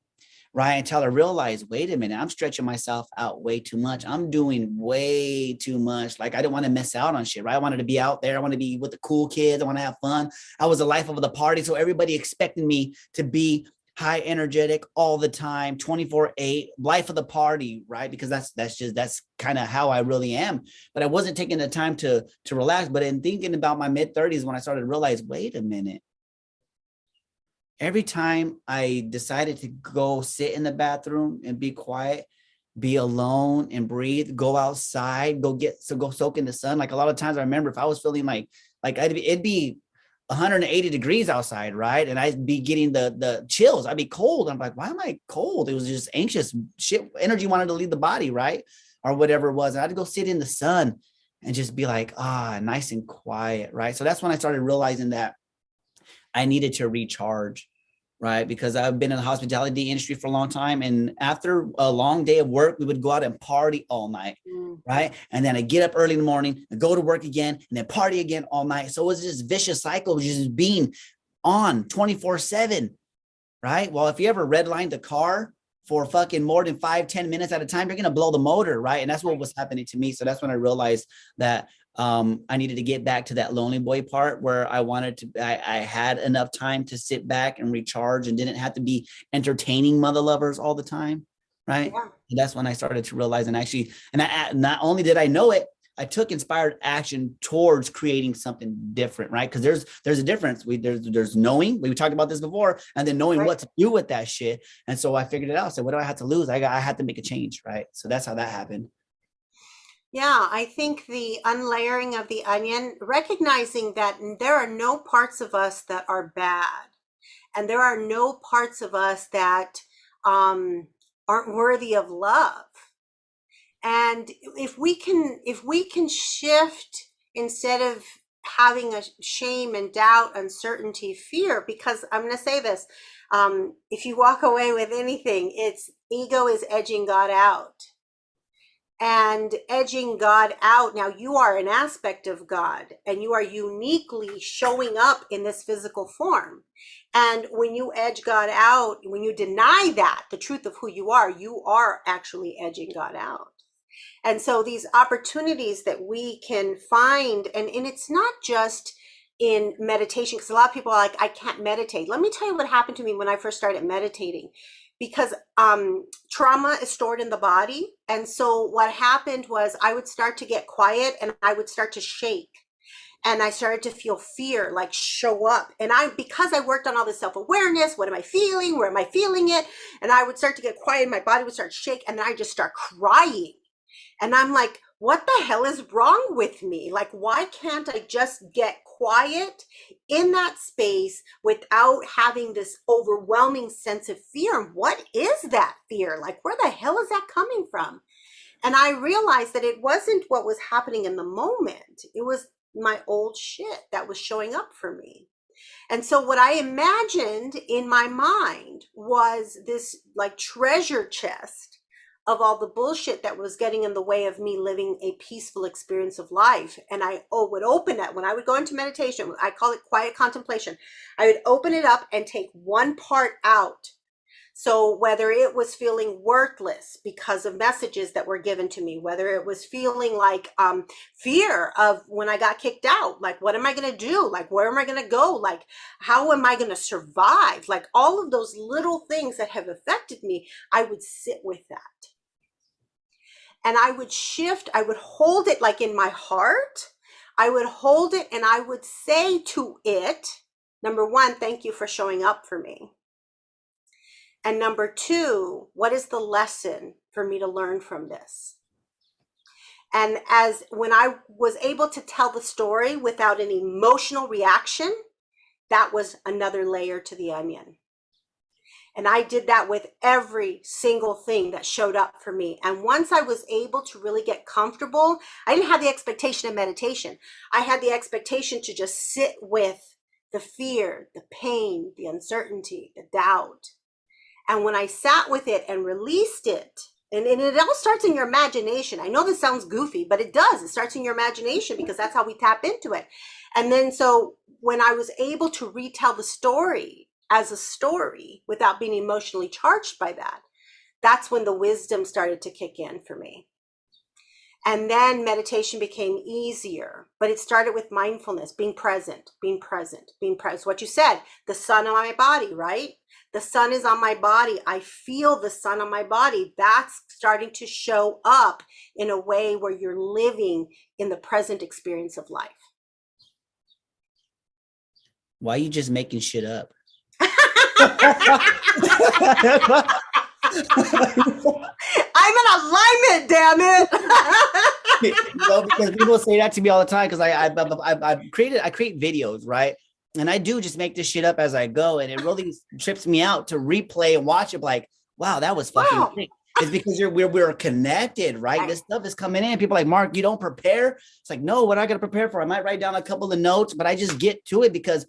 right? Until I realized, wait a minute, I'm stretching myself out way too much. I'm doing way too much. Like, I didn't want to miss out on shit, right? I wanted to be out there. I want to be with the cool kids. I want to have fun. I was the life of the party. So everybody expected me to be high energetic all the time, 24/8, life of the party, right? Because that's kind of how I really am. But I wasn't taking the time to relax. But in thinking about my mid-30s, when I started to realize, wait a minute, every time I decided to go sit in the bathroom and be quiet, be alone and breathe, go outside, go soak in the sun. Like, a lot of times I remember, if I was feeling like it'd be 180 degrees outside, right? And I'd be getting the chills. I'd be cold. I'm like, why am I cold? It was just anxious shit. Energy wanted to leave the body, right? Or whatever it was. And I'd go sit in the sun and just be like, nice and quiet, right? So that's when I started realizing that I needed to recharge, right? Because I've been in the hospitality industry for a long time. And after a long day of work, we would go out and party all night, right? And then I get up early in the morning and go to work again and then party again all night. So it was this vicious cycle, just being on 24/7, right? Well, if you ever redlined the car for fucking more than 5-10 minutes at a time, you're going to blow the motor, right? And that's what was happening to me. So that's when I realized that I needed to get back to that lonely boy part, where I had enough time to sit back and recharge and didn't have to be entertaining mother lovers all the time, right? Yeah. And that's when I started to realize, not only did I know it, I took inspired action towards creating something different, right? Because there's a difference. There's knowing, we talked about this before, and then knowing what to do with that shit. And so I figured it out. So what do I have to lose? I had to make a change, right? So that's how that happened. Yeah, I think the unlayering of the onion, recognizing that there are no parts of us that are bad, and there are no parts of us that aren't worthy of love. And if we can shift, instead of having a shame and doubt, uncertainty, fear, because I'm going to say this, if you walk away with anything, it's ego is edging God out. And edging God out. Now, you are an aspect of God, and you are uniquely showing up in this physical form. And when you edge God out, when you deny that, the truth of who you are actually edging God out. And so these opportunities that we can find, and it's not just in meditation, because a lot of people are like, I can't meditate. Let me tell you what happened to me when I first started meditating. Because trauma is stored in the body. And so what happened was, I would start to get quiet and I would start to shake. And I started to feel fear like show up. And because I worked on all this self-awareness, what am I feeling? Where am I feeling it? And I would start to get quiet, my body would start to shake, and then I just start crying. And I'm like, what the hell is wrong with me? Like, why can't I just get quiet in that space without having this overwhelming sense of fear? And what is that fear? Like, where the hell is that coming from? And I realized that it wasn't what was happening in the moment. It was my old shit that was showing up for me. And so what I imagined in my mind was this like treasure chest of all the bullshit that was getting in the way of me living a peaceful experience of life. And I would open it when I would go into meditation. I call it quiet contemplation. I would open it up and take one part out. So whether it was feeling worthless because of messages that were given to me, whether it was feeling like fear of when I got kicked out, like, what am I going to do? Like, where am I going to go? Like, how am I going to survive? Like, all of those little things that have affected me, I would sit with that. And I would shift, I would hold it like in my heart. I would hold it and I would say to it, number one, thank you for showing up for me. And number two, what is the lesson for me to learn from this? And when I was able to tell the story without an emotional reaction, that was another layer to the onion. And I did that with every single thing that showed up for me. And once I was able to really get comfortable, I didn't have the expectation of meditation. I had the expectation to just sit with the fear, the pain, the uncertainty, the doubt. And when I sat with it and released it, and it all starts in your imagination. I know this sounds goofy, but it does. It starts in your imagination because that's how we tap into it. And then so when I was able to retell the story as a story without being emotionally charged by that, that's when the wisdom started to kick in for me. And then meditation became easier, but it started with mindfulness, being present, being present, being present. What you said, the sun on my body, right? The sun is on my body. I feel the sun on my body. That's starting to show up in a way where you're living in the present experience of life. Why are you just making shit up? I'm in alignment, damn it. Because people say that to me all the time because I create videos, right? And I do just make this shit up as I go, and it really trips me out to replay and watch it like, wow, that was fucking great. It's because we're connected, right? This stuff is coming in. People are like, Mark, you don't prepare. It's like, no, what I got to prepare for? I might write down a couple of notes, but I just get to it because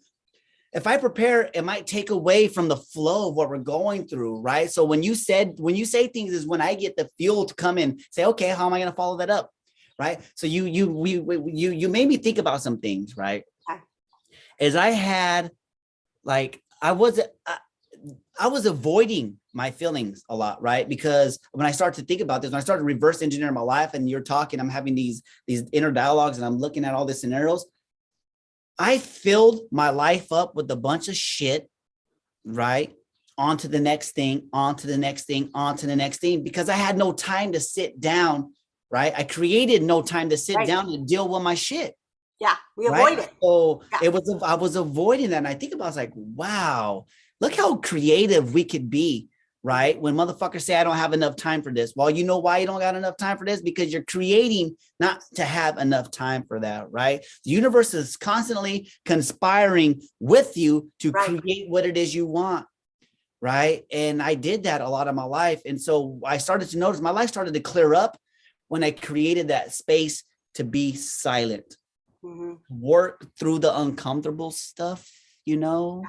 if I prepare, it might take away from the flow of what we're going through, right? So when you say things is when I get the fuel to come in, say, okay, how am I going to follow that up, right? So you made me think about some things, right? As I had, like, I was avoiding my feelings a lot, right? Because when I started to think about this, when I started to reverse engineer my life, and you're talking, I'm having these inner dialogues, and I'm looking at all the scenarios. I filled my life up with a bunch of shit, right? On to the next thing, on to the next thing, on to the next thing, because I had no time to sit down, right? I created no time to sit down and deal with my shit. Yeah, we avoid it. So I was avoiding that. And I think about, I was like, wow, look how creative we could be, right? When motherfuckers say, I don't have enough time for this. Well, you know why you don't got enough time for this? Because you're creating not to have enough time for that, right? The universe is constantly conspiring with you to create what it is you want, right? And I did that a lot of my life. And so I started to notice my life started to clear up when I created that space to be silent. Work through the uncomfortable stuff, you know,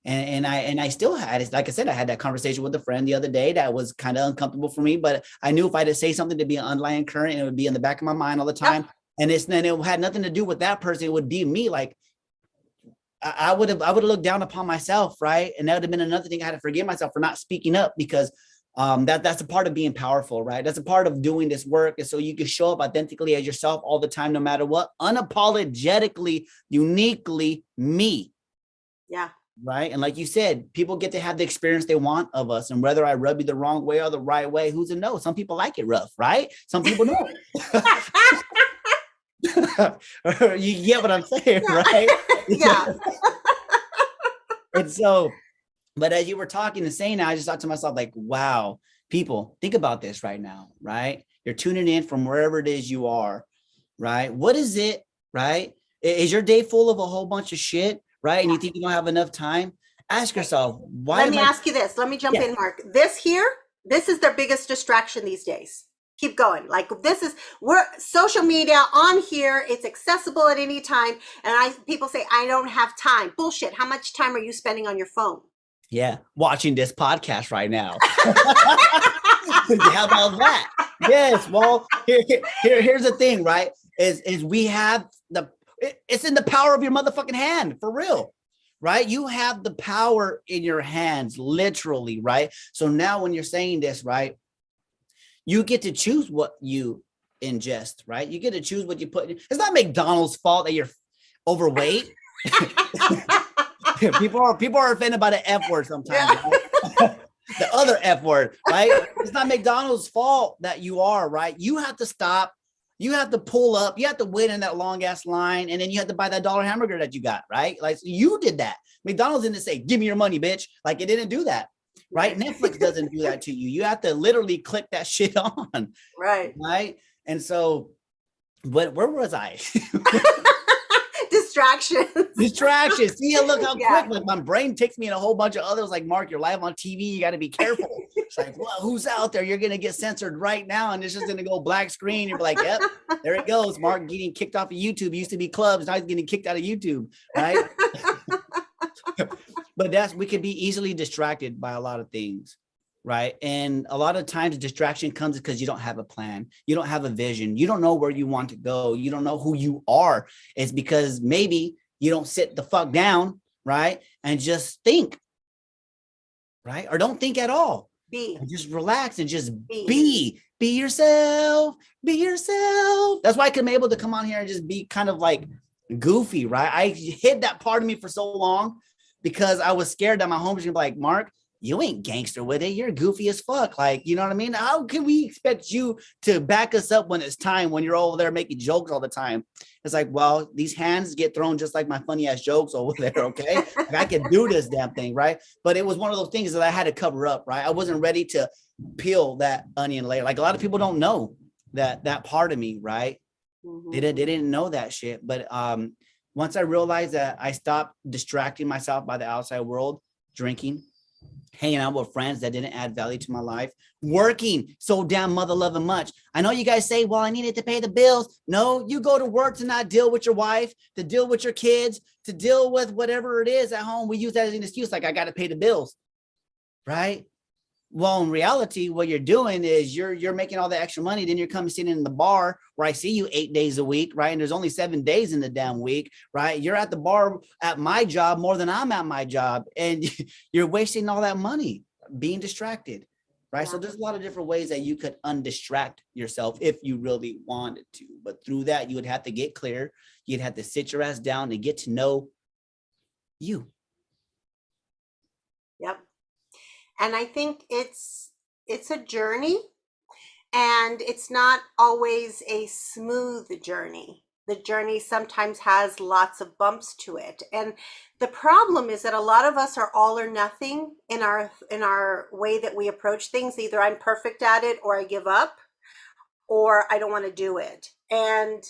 and I still had it. Like I said, I had that conversation with a friend the other day that was kind of uncomfortable for me, but I knew if I had to say something to be an underlying current, it would be in the back of my mind all the time. And it had nothing to do with that person. It would be me. Like I would have looked down upon myself, right? And that would have been another thing I had to forgive myself for not speaking up, because that's a part of being powerful, right? That's a part of doing this work, is so you can show up authentically as yourself all the time, no matter what, unapologetically, uniquely me. Yeah. Right. And like you said, people get to have the experience they want of us, and whether I rub you the wrong way or the right way, who's to know? Some people like it rough, right? Some people don't. You get what I'm saying, right? Yeah. And so, but as you were talking and saying that, I just thought to myself, like, wow, people, think about this right now, right? You're tuning in from wherever it is you are, right? What is it, right? Is your day full of a whole bunch of shit, right? And you think you don't have enough time? Ask yourself, why? Let me ask you this. Let me jump in, Mark. This is their biggest distraction these days. Keep going. Like, we're social media on here. It's accessible at any time. And people say, I don't have time. Bullshit. How much time are you spending on your phone? Yeah, watching this podcast right now. How about that? Yes. Well, here's the thing, right? Is we have it's in the power of your motherfucking hand, for real, right? You have the power in your hands, literally, right? So now when you're saying this, right, you get to choose what you ingest, right? You get to choose what you put. It's not McDonald's fault that you're overweight. People are offended by the F word sometimes. Right? The other F word, right? It's not McDonald's fault that you are, right? You have to stop. You have to pull up. You have to wait in that long ass line, and then you have to buy that $1 hamburger that you got, right? Like, so you did that. McDonald's didn't say, "Give me your money, bitch." Like, it didn't do that, right? Netflix doesn't do that to you. You have to literally click that shit on, right? And so, but where was I? distractions. Distractions. See, look how Yeah. quick like my brain takes me in a whole bunch of others. Like, Mark, you're live on TV. You got to be careful. It's like, well, who's out there? You're gonna get censored right now, and it's just gonna go black screen. You're like, yep, there it goes. Mark getting kicked off of YouTube. He used to be clubs, now he's getting kicked out of YouTube, right? But we can be easily distracted by a lot of things, right? And a lot of times distraction comes because you don't have a plan, you don't have a vision, you don't know where you want to go, you don't know who you are. It's because maybe you don't sit the fuck down, right, and just think, right? Or don't think at all. And just relax and just be yourself, be yourself. That's why I can be able to come on here and just be kind of like goofy, right? I hid that part of me for so long because I was scared that my homies gonna be like, Mark, you ain't gangster with it. You're goofy as fuck. Like, you know what I mean? How can we expect you to back us up when it's time, when you're over there making jokes all the time? It's like, well, these hands get thrown just like my funny ass jokes over there. Okay. Like, I can do this damn thing. Right. But it was one of those things that I had to cover up. Right. I wasn't ready to peel that onion layer. Like a lot of people don't know that part of me. Right. They didn't know that shit. But once I realized that I stopped distracting myself by the outside world, drinking, hanging out with friends that didn't add value to my life, working so damn mother loving much. I know you guys say, well, I needed to pay the bills. No, you go to work to not deal with your wife, to deal with your kids, to deal with whatever it is at home. We use that as an excuse, like I got to pay the bills, right? Well, in reality, what you're doing is you're making all the extra money. Then you're coming sitting in the bar where I see you 8 days a week, right? And there's only 7 days in the damn week, right? You're at the bar at my job more than I'm at my job. And you're wasting all that money being distracted, right? So there's a lot of different ways that you could undistract yourself if you really wanted to. But through that, you would have to get clear. You'd have to sit your ass down and get to know you. Yep. And I think it's a journey, and it's not always a smooth journey. The journey sometimes has lots of bumps to it. And the problem is that a lot of us are all or nothing in our way that we approach things. Either I'm perfect at it, or I give up, or I don't want to do it. And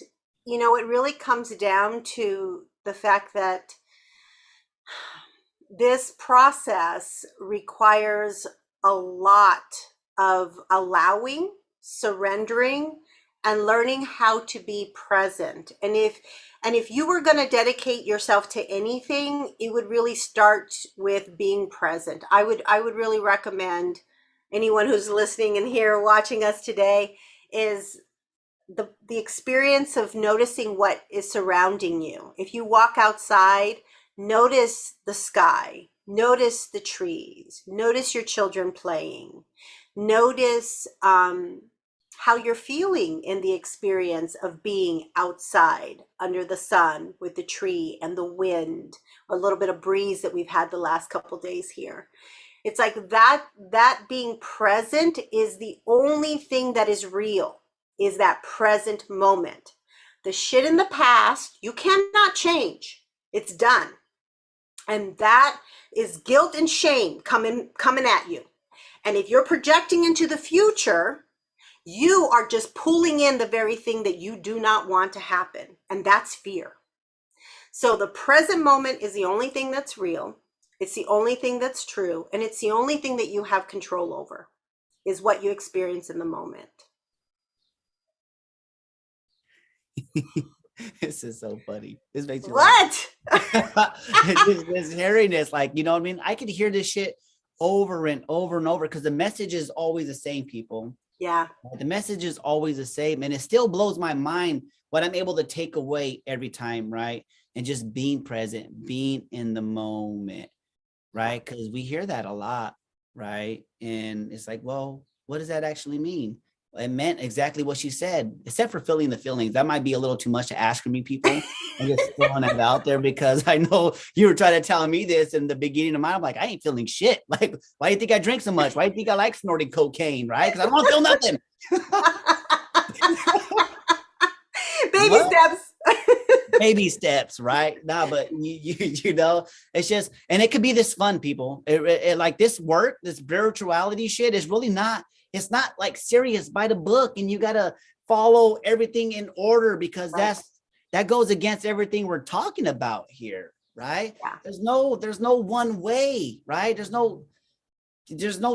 it really comes down to the fact that this process requires a lot of allowing, surrendering, and learning how to be present. And if you were going to dedicate yourself to anything, it would really start with being present. I would really recommend anyone who's listening and here watching us today is the experience of noticing what is surrounding you. If you walk outside, notice the sky, notice the trees, notice your children playing, notice how you're feeling in the experience of being outside under the sun with the tree and the wind, or a little bit of breeze that we've had the last couple days here. It's like that being present is the only thing that is real, is that present moment. The shit in the past, you cannot change. It's done. And that is guilt and shame coming at you. And if you're projecting into the future, you are just pulling in the very thing that you do not want to happen. And that's fear. So the present moment is the only thing that's real. It's the only thing that's true. And it's the only thing that you have control over, is what you experience in the moment. This is so funny. This makes me what? this hairiness, like, you know what I mean? I could hear this shit over and over and over because the message is always the same, people. Yeah. The message is always the same. And it still blows my mind what I'm able to take away every time, right? And just being present, being in the moment, right? Because we hear that a lot, right? And it's like, well, what does that actually mean? It meant exactly what she said, except for feeling the feelings. That might be a little too much to ask from you people. I'm just throwing that out there because I know you were trying to tell me this in the beginning of mine. I'm like, I ain't feeling shit. Like, why do you think I drink so much? Why do you think I like snorting cocaine, right? Because I don't want to feel nothing. Baby steps. Baby steps, right? Nah, but you know, it's just, and it could be this fun, people. It like this work, this spirituality shit is really not. It's not like serious by the book, and you gotta follow everything in order because that goes against everything we're talking about here, right? Yeah. There's no one way, right? There's no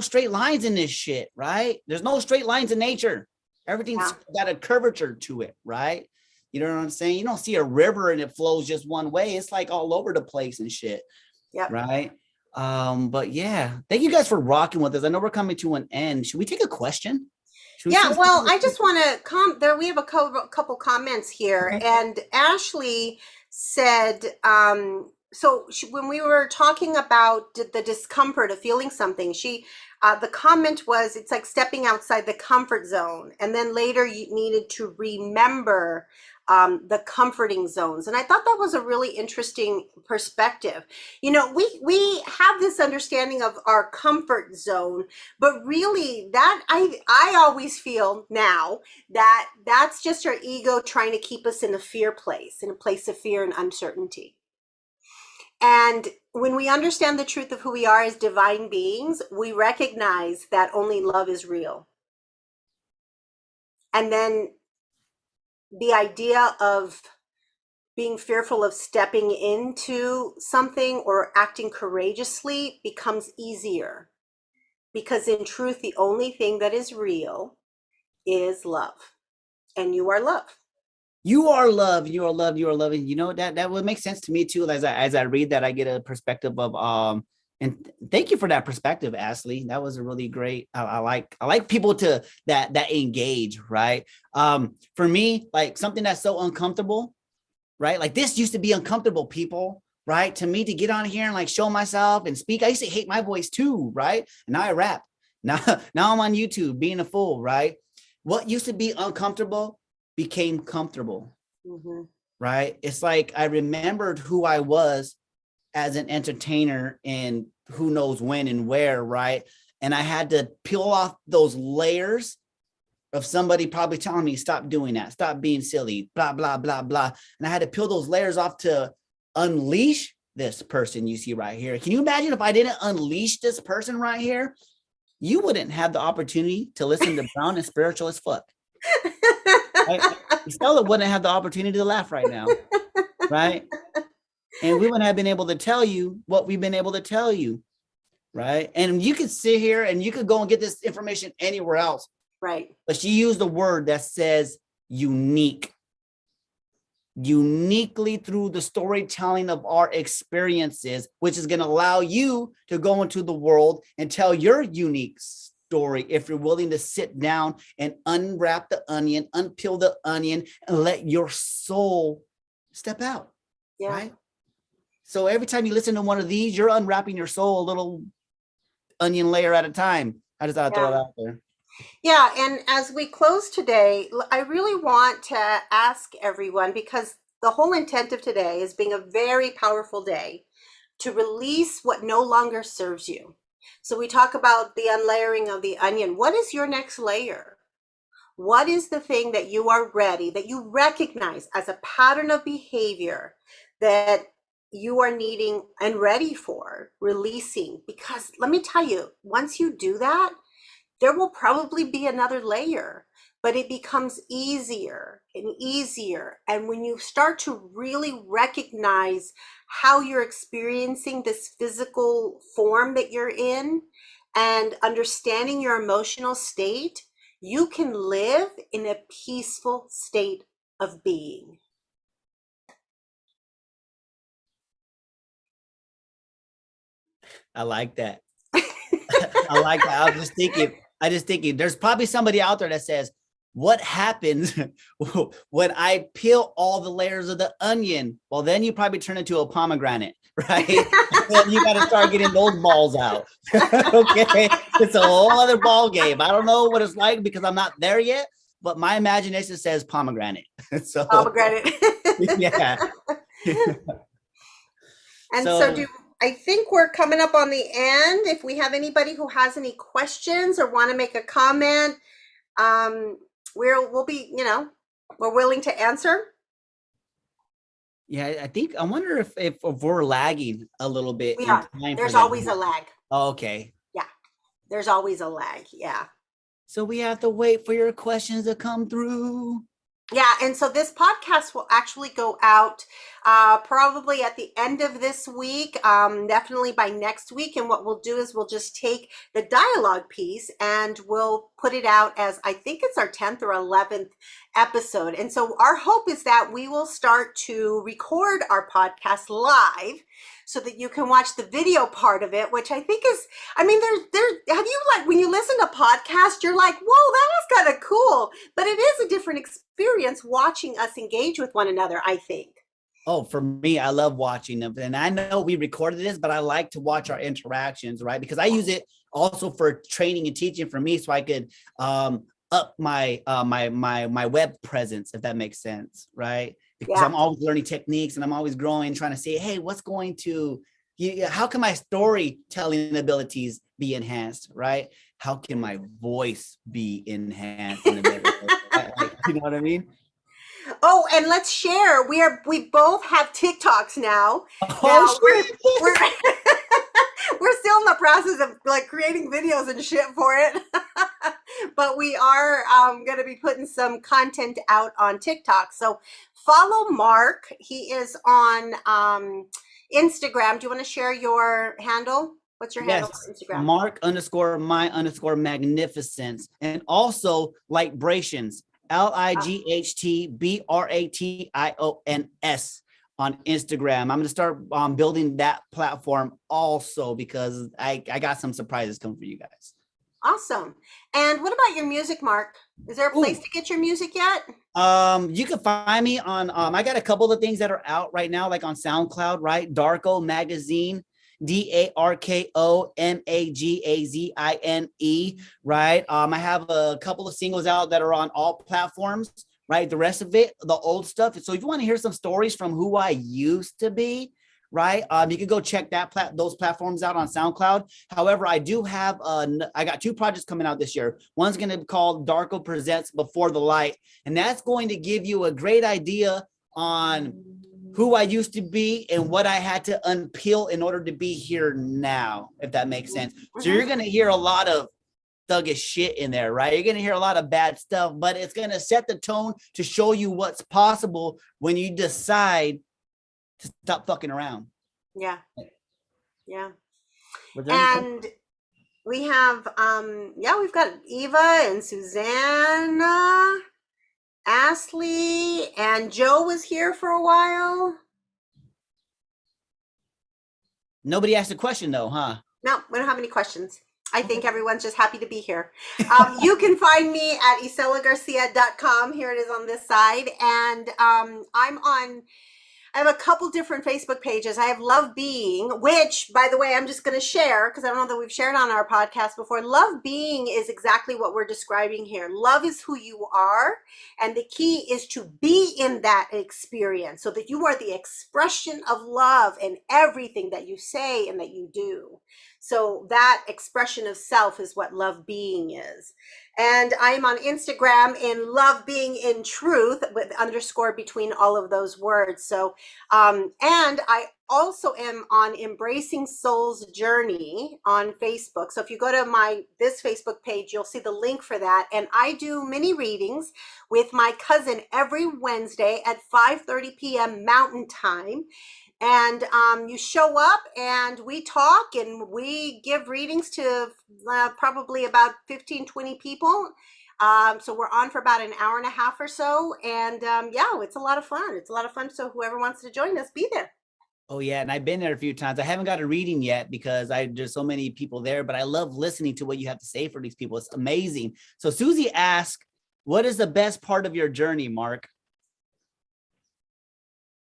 straight lines in this shit, right? There's no straight lines in nature. Everything's Yeah. got a curvature to it, right? You know what I'm saying? You don't see a river and it flows just one way. It's like all over the place and shit, Yep. right? But yeah, thank you guys for rocking with us. I know we're coming to an end. Should we take a question? Should we Yeah, see? well, I just want to there. We have a couple comments here, Okay. and Ashley said, when we were talking about the discomfort of feeling something, the comment was, it's like stepping outside the comfort zone, and then later you needed to remember the comforting zones, and I thought that was a really interesting perspective. You know, we have this understanding of our comfort zone, but really, that I always feel now that that's just our ego trying to keep us in a fear place, in a place of fear and uncertainty. And when we understand the truth of who we are as divine beings, we recognize that only love is real. And then the idea of being fearful of stepping into something or acting courageously becomes easier, because in truth, the only thing that is real is love, and you are love. You are love. You are love. You are loving. You know that would make sense to me too. As I read that, I get a perspective of And thank you for that perspective, Ashley. That was a really great. I like people to that engage, right? For me, like something that's so uncomfortable, right? Like this used to be uncomfortable, people, right? To me, to get on here and like show myself and speak. I used to hate my voice too, right? And now I rap. Now, now I'm on YouTube being a fool, right? What used to be uncomfortable became comfortable, Mm-hmm. right? It's like I remembered who I was as an entertainer and who knows when and where, right? And I had to peel off those layers of somebody probably telling me, stop doing that, stop being silly, blah, blah, blah, blah. And I had to peel those layers off to unleash this person you see right here. Can you imagine if I didn't unleash this person right here? You wouldn't have the opportunity to listen to Brown and Spiritual as Fuck. Right? Stella wouldn't have the opportunity to laugh right now, right? And we wouldn't have been able to tell you what we've been able to tell you, right? And you could sit here and you could go and get this information anywhere else. Right. But she used a word that says unique. Uniquely through the storytelling of our experiences, which is going to allow you to go into the world and tell your unique story if you're willing to sit down and unwrap the onion, unpeel the onion, and let your soul step out, Yeah. right? So every time you listen to one of these, you're unwrapping your soul a little onion layer at a time. I just thought I'd throw it out there. Yeah, and as we close today, I really want to ask everyone, because the whole intent of today is being a very powerful day to release what no longer serves you. So we talk about the unlayering of the onion. What is your next layer? What is the thing that you are ready, that you recognize as a pattern of behavior that you are needing and ready for releasing? Because let me tell you, once you do that, there will probably be another layer, but it becomes easier and easier. And when you start to really recognize how you're experiencing this physical form that you're in and understanding your emotional state, you can live in a peaceful state of being. I like that. I like that. I just thinking there's probably somebody out there that says, what happens when I peel all the layers of the onion? Well, then you probably turn into a pomegranate, right? Then you got to start getting those balls out. Okay. It's a whole other ball game. I don't know what it's like because I'm not there yet, but my imagination says pomegranate. So Pomegranate. yeah. And so So do I think we're coming up on the end. If we have anybody who has any questions or want to make a comment, we'll be, we're willing to answer. yeah, I wonder if we're lagging a little bit We in are. time for There's them. always a lag. Oh, okay. Yeah. There's always a lag. Yeah. So we have to wait for your questions to come through. Yeah, and so this podcast will actually go out probably at the end of this week, definitely by next week. And what we'll do is we'll just take the dialogue piece and we'll put it out as, I think it's our 10th or 11th episode. And so our hope is that we will start to record our podcast live so that you can watch the video part of it, which I think is, I mean, have you, like, when you listen to podcasts, you're like, whoa, that was kind of cool, but it is a different experience watching us engage with one another, I think. Oh, for me, I love watching them. And I know we recorded this, but I like to watch our interactions, right? Because I use it also for training and teaching for me so I could up my web presence, if that makes sense, right? Because Yeah. I'm always learning techniques and I'm always growing, trying to say, hey, what's going to how can my storytelling abilities be enhanced, right? How can my voice be enhanced in a better way? Like, you know what I mean? Oh, and let's share. We both have TikToks now. Oh Now we're shit. we're still in the process of like creating videos and shit for it. But we are going to be putting some content out on TikTok. So follow Mark. He is on Instagram. Do you want to share your handle? What's your handle Yes, for Instagram? Mark underscore my underscore magnificence. And also Lightrations, LIGHTBRATIONS on Instagram. I'm going to start building that platform also because I got some surprises coming for you guys. Awesome. And what about your music, Mark? Is there a place Ooh. to get your music yet? You can find me on I got a couple of things that are out right now, like on SoundCloud, right? Darko Magazine, DARKO MAGAZINE, right? I have a couple of singles out that are on all platforms, right? The rest of it, the old stuff. So if you want to hear some stories from who I used to be, right? You can go check those platforms out on SoundCloud. However, I do have I got two projects coming out this year. One's going to be called Darko Presents Before the Light, and that's going to give you a great idea on who I used to be and what I had to unpeel in order to be here now, if that makes sense. So you're going to hear a lot of thuggish shit in there, right? You're going to hear a lot of bad stuff, but it's going to set the tone to show you what's possible when you decide to stop fucking around. Yeah. Yeah. Was there any And we have yeah, we've got Eva and Susanna, Ashley, and Joe was here for a while. Nobody asked a question though, huh? No, we don't have any questions. I think everyone's just happy to be here. You can find me at iselagarcia.com. Here it is on this side. And I have a couple different Facebook pages. I have Love Being, which, by the way, I'm just going to share because I don't know that we've shared on our podcast before. Love Being is exactly what we're describing here. Love is who you are, and the key is to be in that experience so that you are the expression of love in everything that you say and that you do. So that expression of self is what Love Being is. And I'm on Instagram in Love Being in Truth with underscore between all of those words. So, and I also am on Embracing Soul's Journey on Facebook. So if you go to this Facebook page, you'll see the link for that. And I do mini readings with my cousin every Wednesday at 5:30 p.m. Mountain Time. And you show up and we talk and we give readings to probably about 15-20 people. So we're on for about an hour and a half or so. And yeah, it's a lot of fun. It's a lot of fun. So whoever wants to join us, be there. Oh yeah, and I've been there a few times. I haven't got a reading yet because there's so many people there, but I love listening to what you have to say for these people. It's amazing. So Susie asked, what is the best part of your journey, Mark?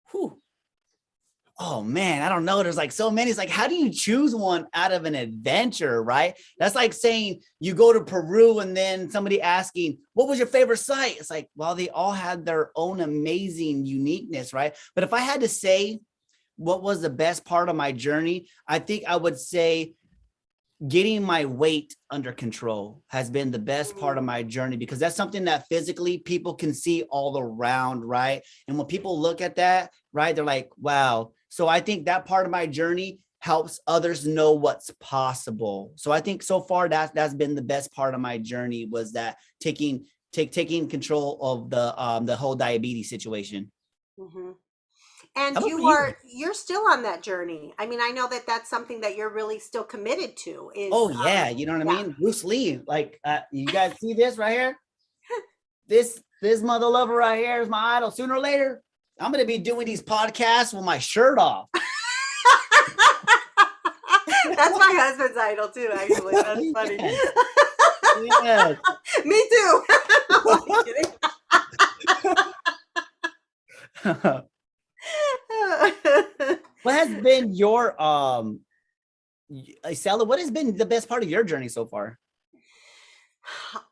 Whew. Oh man, I don't know. There's like so many. It's like, how do you choose one out of an adventure, right? That's like saying you go to Peru and then somebody asking, what was your favorite site? It's like, well, they all had their own amazing uniqueness, right? But if I had to say what was the best part of my journey, I think I would say getting my weight under control has been the best part of my journey because that's something that physically people can see all around, right? And when people look at that, right, they're like, wow. So I think that part of my journey helps others know what's possible. So I think so far that's been the best part of my journey was that taking taking control of the whole diabetes situation. Hmm. And How about for you? you're still on that journey. I mean, I know that that's something that you're really still committed to Oh is, yeah, you know what I yeah. mean? Bruce Lee, like you guys see this right here? This mother lover right here is my idol. Sooner or later, I'm gonna be doing these podcasts with my shirt off. That's my husband's idol too, actually. That's funny. Yes, yes. Me too. Only kidding. What has been your Isela, what has been the best part of your journey so far?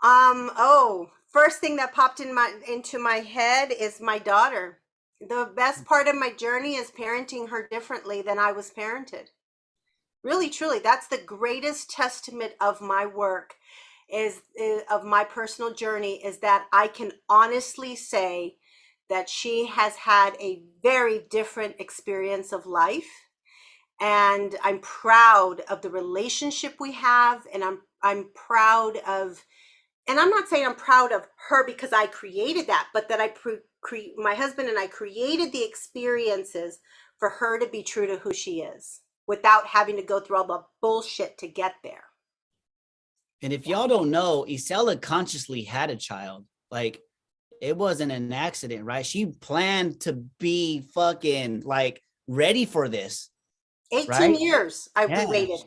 Oh, first thing that popped into my head is my daughter. The best part of my journey is parenting her differently than I was parented. Really, truly, that's the greatest testament of my work is of my personal journey is that I can honestly say that she has had a very different experience of life, and I'm proud of the relationship we have, and I'm proud of, and I'm not saying I'm proud of her because I created that, but that my husband and I created the experiences for her to be true to who she is without having to go through all the bullshit to get there. And if Yeah. y'all don't know, Isela consciously had a child. Like it wasn't an accident, right? She planned to be fucking like ready for this, 18 right? years we Yeah. waited.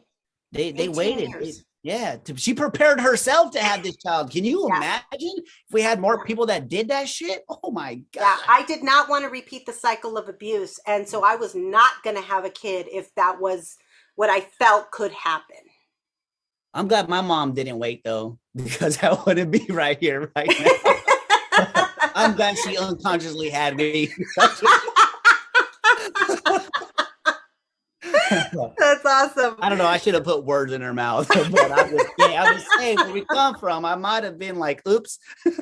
They 18 waited. years. Yeah, she prepared herself to have this child. Can you Yeah. imagine if we had more people that did that shit? Oh my Yeah, god. I did not want to repeat the cycle of abuse. And so I was not going to have a kid if that was what I felt could happen. I'm glad my mom didn't wait though, because I wouldn't be right here right now. I'm glad she unconsciously had me. That's awesome. I don't know. I should have put words in her mouth, but I'm just kidding. I'm just saying where we come from. I might have been like, "Oops." At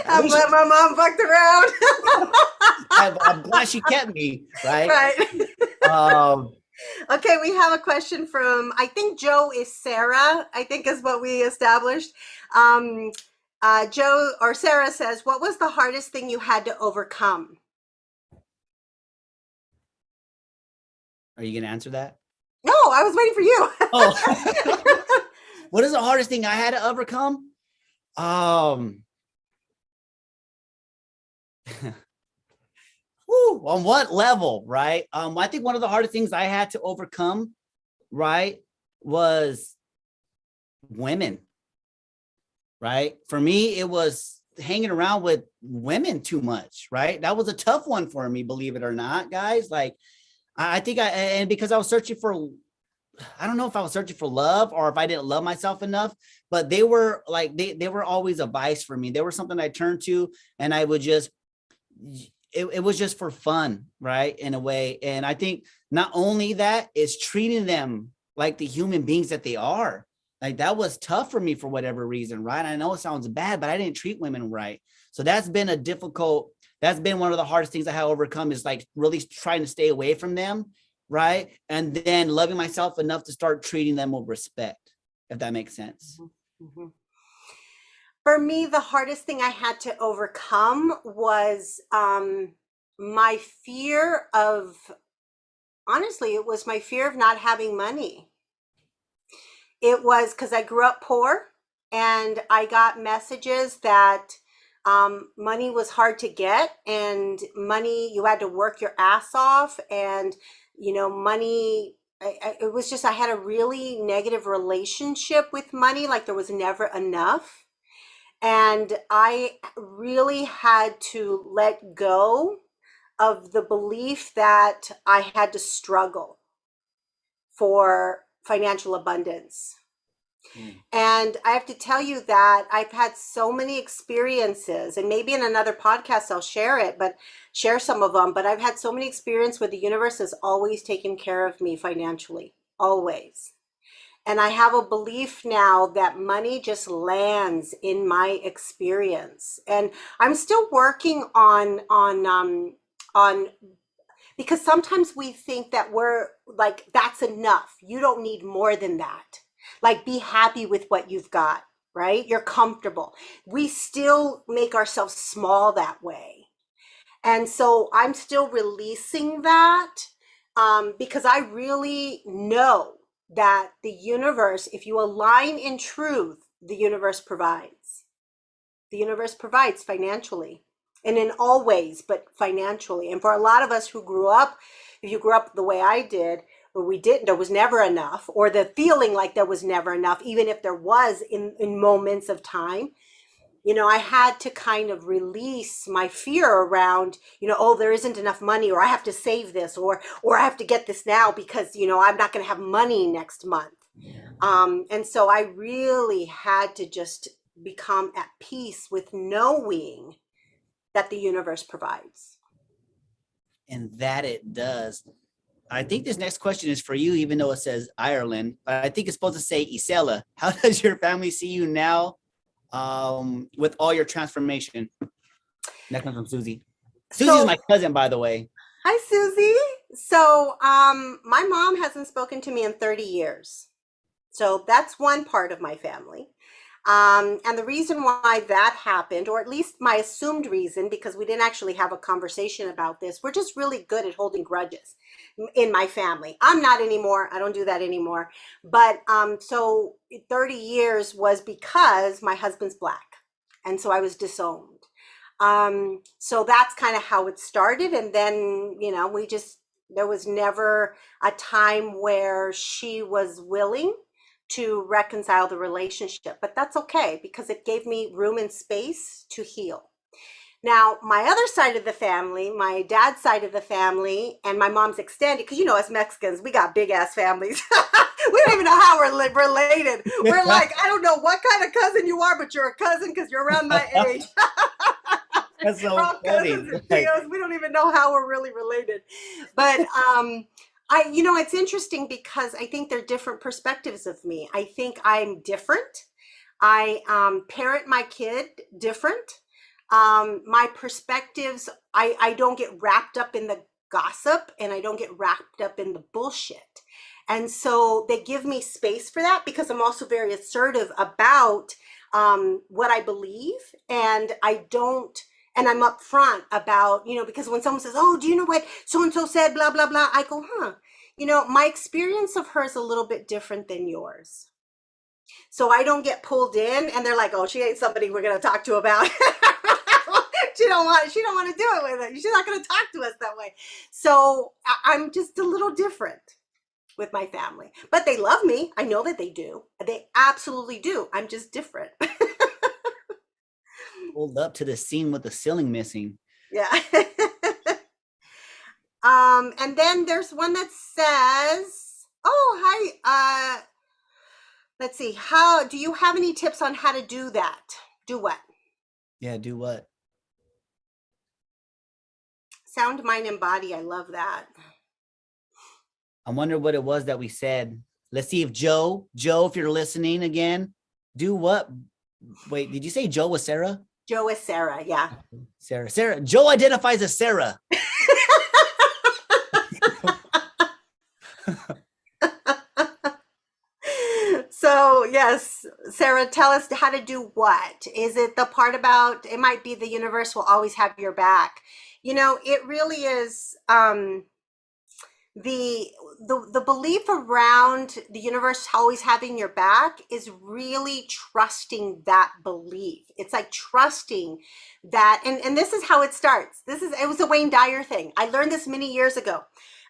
I'm least glad my mom fucked around. I'm glad she kept me, right? Right. Um, Okay, we have a question from, I think Joe is Sarah, I think is what we established. Um, Joe or Sarah says, what was the hardest thing you had to overcome? are you gonna answer that? No, I was waiting for you. Oh, what is the hardest thing I had to overcome? Whew, on what level, right? I think one of the hardest things I had to overcome, right, was women, right? For me, it was hanging around with women too much, right? That was a tough one for me, believe it or not, guys. Like, I think and because I was searching for, I don't know if I was searching for love or if I didn't love myself enough, but they were like, they were always a vice for me. They were something I turned to, and I would just, it was just for fun, right? In a way. And I think not only that, is treating them like the human beings that they are. Like that was tough for me for whatever reason, right? I know it sounds bad, but I didn't treat women right. So that's been one of the hardest things I have overcome, is like really trying to stay away from them, right? And then loving myself enough to start treating them with respect, if that makes sense. Mhm. For me, the hardest thing I had to overcome was my fear of, honestly, it was my fear of not having money. It was because I grew up poor and I got messages that money was hard to get, and money, you had to work your ass off. And, money, it was just, I had a really negative relationship with money, like there was never enough. And I really had to let go of the belief that I had to struggle for financial abundance. Mm. And I have to tell you that I've had so many experiences, and maybe in another podcast I'll share it, but share some of them. But I've had so many experiences where the universe has always taken care of me financially, always. And I have a belief now that money just lands in my experience. And I'm still working on because sometimes we think that we're like, that's enough. You don't need more than that. Like, be happy with what you've got, right? You're comfortable. We still make ourselves small that way. And so I'm still releasing that, because I really know that the universe, if you align in truth, the universe provides. The universe provides financially and in all ways, but financially. And for a lot of us who grew up, if you grew up the way I did, where we didn't, there was never enough, or the feeling like there was never enough, even if there was in moments of time, I had to kind of release my fear around, oh, there isn't enough money, or I have to save this, or I have to get this now because, I'm not going to have money next month. And so I really had to just become at peace with knowing that the universe provides. And that it does. I think this next question is for you, even though it says Ireland, but I think it's supposed to say Isela. How does your family see you now, with all your transformation? That comes from Susie. Susie's So, my cousin, by the way. hi, Susie. So, my mom hasn't spoken to me in 30 years. So that's one part of my family. And the reason why that happened, or at least my assumed reason, because we didn't actually have a conversation about this, we're just really good at holding grudges in my family. I'm not anymore. I don't do that anymore. But so 30 years was because my husband's Black. And so I was disowned. So that's kind of how it started. And then, there was never a time where she was willing to reconcile the relationship, but that's okay because it gave me room and space to heal. Now, my other side of the family, my dad's side of the family, and my mom's extended, because us Mexicans, we got big ass families. We don't even know how we're related. We're like, I don't know what kind of cousin you are, but you're a cousin because you're around my age. That's We're so all funny. cousins and tios. We don't even know how we're really related. But it's interesting because I think they're different perspectives of me. I think I'm different. I parent my kid different. My perspectives, I don't get wrapped up in the gossip and I don't get wrapped up in the bullshit. And so they give me space for that because I'm also very assertive about what I believe, and and I'm upfront about, because when someone says, oh, do you know what so-and-so said, blah, blah, blah, I go, huh, my experience of her is a little bit different than yours. So I don't get pulled in and they're like, oh, she ain't somebody we're going to talk to about. She don't want to do it with it. She's not going to talk to us that way. So I'm just a little different with my family, but they love me. I know that they do. They absolutely do. I'm just different. Pulled up to the scene with the ceiling missing. Yeah. And then there's one that says, oh, hi. Let's see. How do you have any tips on how to do that? Do what? Yeah, do what? Sound, mind, and body. I love that. I wonder what it was that we said. Let's see if Joe, if you're listening again, do what? Wait, did you say Joe was Sarah? Joe is Sarah. Yeah. Sarah. Joe identifies as Sarah. So yes, Sarah, tell us how to do what? Is it the part about, it might be the universe will always have your back. It really is, the belief around the universe always having your back is really trusting that belief. It's like trusting that, and this is how it starts. It was a Wayne Dyer thing. I learned this many years ago.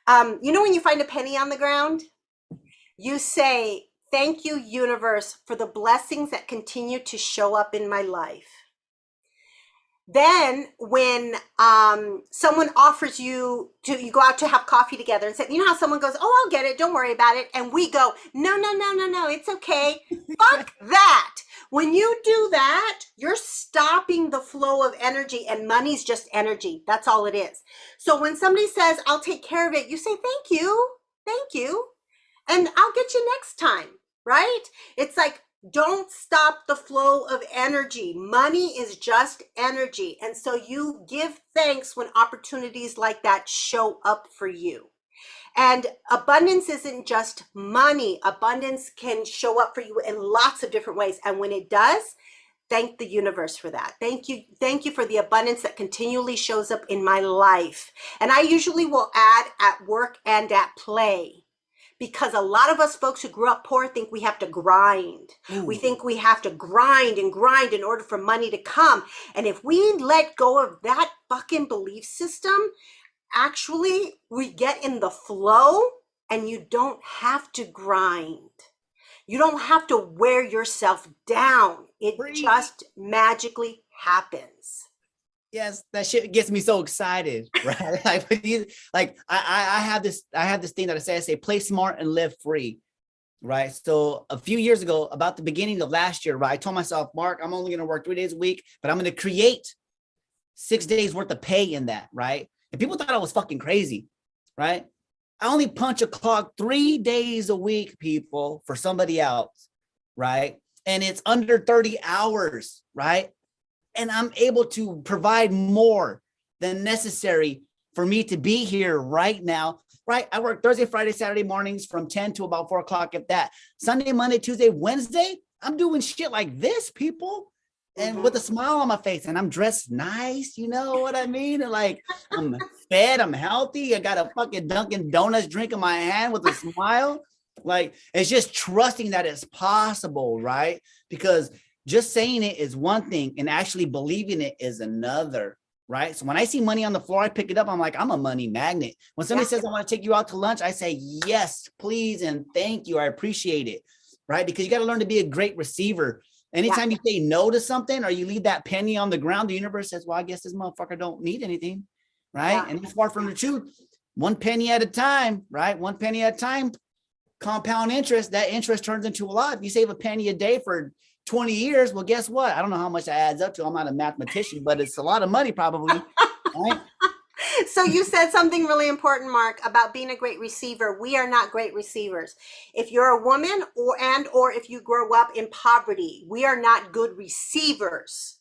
When you find a penny on the ground, you say, thank you, universe, for the blessings that continue to show up in my life. Then when someone offers you go out to have coffee together and say, how someone goes, oh, I'll get it, don't worry about it. And we go, no, it's okay. Fuck that. When you do that, you're stopping the flow of energy, and money's just energy. That's all it is. So when somebody says, I'll take care of it, you say, thank you. And I'll get you next time, right? It's like, don't stop the flow of energy. Money is just energy. And so you give thanks when opportunities like that show up for you. And abundance isn't just money. Abundance can show up for you in lots of different ways. And when it does, thank the universe for that. Thank you. Thank you for the abundance that continually shows up in my life. And I usually will add at work and at play, because a lot of us folks who grew up poor think we have to grind. We Ooh, think we have to grind and grind in order for money to come. And if we let go of that fucking belief system, actually we get in the flow, and you don't have to grind. You don't have to wear yourself down. It free. just magically happens. Yes, that shit gets me so excited, right? Like, I have this thing that I say play smart and live free, right? So a few years ago, about the beginning of last year, right, I told myself, Mark, I'm only going to work 3 days a week, but I'm going to create 6 days worth of pay in that, right? And people thought I was fucking crazy, right? I only punch a clock 3 days a week, people, for somebody else, right? And it's under 30 hours, right? And I'm able to provide more than necessary for me to be here right now, right? I work Thursday, Friday, Saturday mornings from 10 to about 4 o'clock, if that. Sunday, Monday, Tuesday, Wednesday, I'm doing shit like this, people. And with a Mhm. smile on my face, and I'm dressed nice, you know what I mean? And like, I'm fed, I'm healthy. I got a fucking Dunkin' Donuts drink in my hand with a smile. Like, it's just trusting that it's possible, right? Because just saying it is one thing, and actually believing it is another, right? So when I see money on the floor, I pick it up. I'm like, I'm a money magnet. When somebody Yeah. says, I want to take you out to lunch, I say, yes, please, and thank you. I appreciate it, right? Because you got to learn to be a great receiver. Yeah. Anytime you say no to something or you leave that penny on the ground, the universe says, well, I guess this motherfucker don't need anything, right? Yeah. And it's far from the truth. One penny at a time, right? One penny at a time, compound interest, that interest turns into a lot. If you save a penny a day for 20 years, well, guess what? I don't know how much that adds up to. I'm not a mathematician, but it's a lot of money probably, right? So you said something really important, Mark, about being a great receiver. We are not great receivers. If you're a woman, or if you grow up in poverty, we are not good receivers,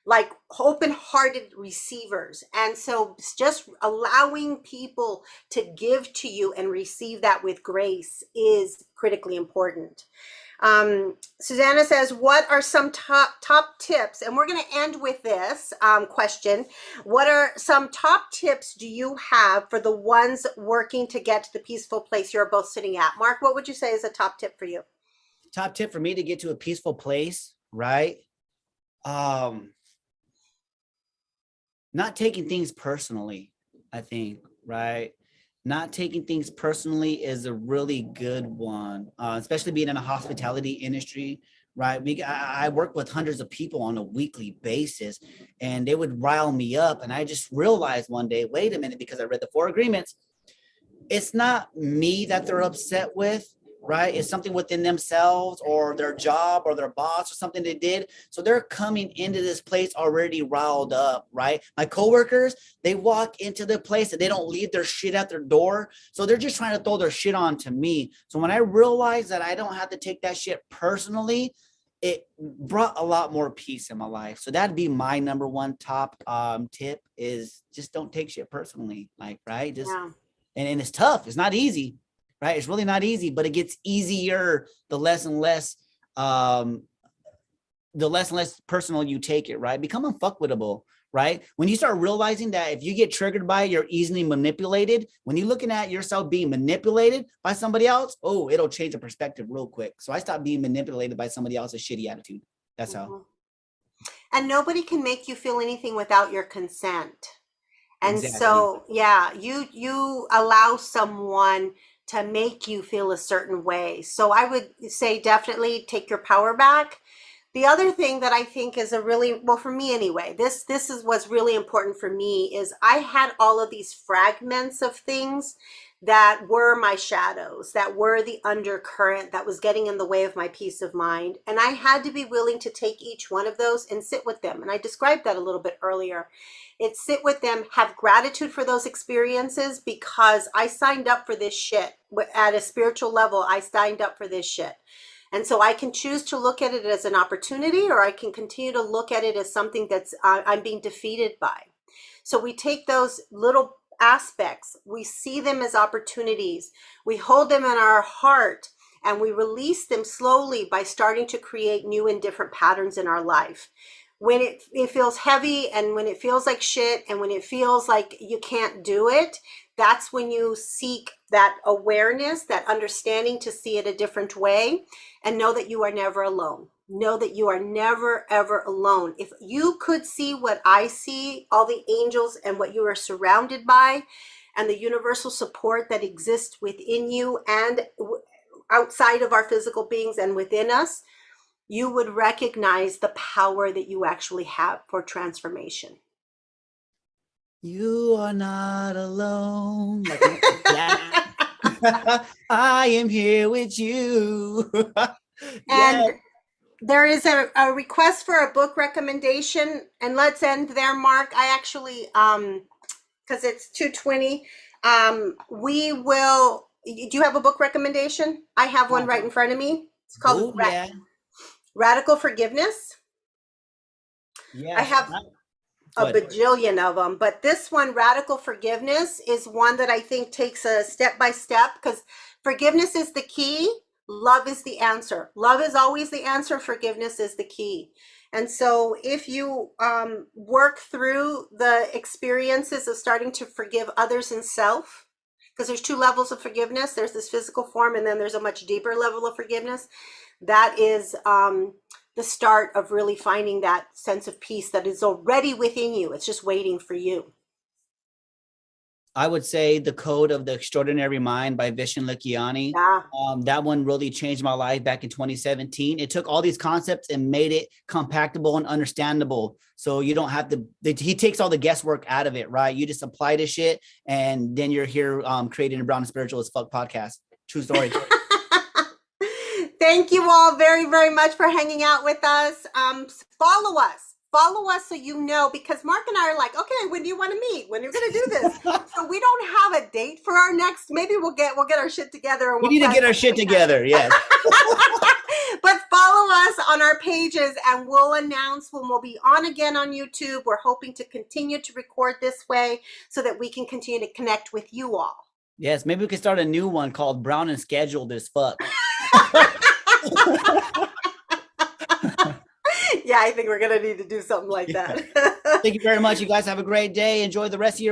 like open-hearted receivers. And so just allowing people to give to you and receive that with grace is critically important. Susanna says, what are some top tips? And we're going to end with this question. What are some top tips do you have for the ones working to get to the peaceful place you're both sitting at? Mark, what would you say is a top tip for you? Top tip for me to get to a peaceful place, right? Um, Not taking things personally, I think, right? Not taking things personally is a really good one, especially being in a hospitality industry, right? I work with hundreds of people on a weekly basis, and they would rile me up. And I just realized one day, wait a minute, because I read the four agreements, it's not me that they're upset with, right? It's something within themselves or their job or their boss or something they did. So they're coming into this place already riled up, right? My coworkers, they walk into the place and they don't leave their shit at their door. So they're just trying to throw their shit on to me. So when I realized that I don't have to take that shit personally, it brought a lot more peace in my life. So that'd be my number one top tip is just don't take shit personally. Like, right? Just Yeah. and it's tough. It's not easy, right? It's really not easy, but it gets easier um, the less and less personal you take it, right? Become unfuckwittable, right? When you start realizing that if you get triggered by it, you're easily manipulated. When you're looking at yourself being manipulated by somebody else, oh, it'll change the perspective real quick. So I stopped being manipulated by somebody else's shitty attitude. That's how. Mhm. And nobody can make you feel anything without your consent. And Exactly. so, yeah, you allow someone to make you feel a certain way. So I would say definitely take your power back. The other thing that I think is a really, well, for me anyway, this is what's really important for me is I had all of these fragments of things that were my shadows, that were the undercurrent that was getting in the way of my peace of mind. And I had to be willing to take each one of those and sit with them. And I described that a little bit earlier. It's sit with them, have gratitude for those experiences, because I signed up for this shit. At a spiritual level, I signed up for this shit. And so I can choose to look at it as an opportunity, or I can continue to look at it as something that's I'm being defeated by. So we take those little aspects, we see them as opportunities. We hold them in our heart and we release them slowly by starting to create new and different patterns in our life. When it feels heavy, and when it feels like shit, and when it feels like you can't do it, that's when you seek that awareness, that understanding to see it a different way, and know that you are never alone. Know that you are never, ever alone. If you could see what I see, all the angels and what you are surrounded by, and the universal support that exists within you and outside of our physical beings and within us, you would recognize the power that you actually have for transformation. You are not alone. Like, yeah. I am here with you. Yeah. And there is a request for a book recommendation, and let's end there, Mark. I actually, because it's 2:20, we will. Do you have a book recommendation? I have one right in front of me. It's called Oh, yeah. Radical Forgiveness. I Yes. have a Good. bajillion of them, but this one, Radical Forgiveness, is one that I think takes a step by step, because forgiveness is the key. Love is the answer. Love is always the answer. Forgiveness is the key. And so if you work through the experiences of starting to forgive others and self, because there's two levels of forgiveness. There's this physical form, and then there's a much deeper level of forgiveness. That is the start of really finding that sense of peace that is already within you. It's just waiting for you. I would say The Code of the Extraordinary Mind by Vishen Lakhiani. Yeah. That one really changed my life back in 2017. It took all these concepts and made it compactable and understandable. So you don't have to, he takes all the guesswork out of it, right? You just apply this shit, and then you're here creating a Brown and Spiritual as Fuck podcast. True story. Thank you all very, very much for hanging out with us. Follow us. Follow us so you know, because Mark and I are like, okay, when do you want to meet? When are you going to do this? So we don't have a date for our next. Maybe we'll get our shit together. And We need to get our shit together. Yes. But follow us on our pages, and we'll announce when we'll be on again on YouTube. We're hoping to continue to record this way so that we can continue to connect with you all. Yes. Maybe we can start a new one called Brown and Scheduled as Fuck. Yeah, I think we're going to need to do something like that. Thank you very much. You guys have a great day. Enjoy the rest of your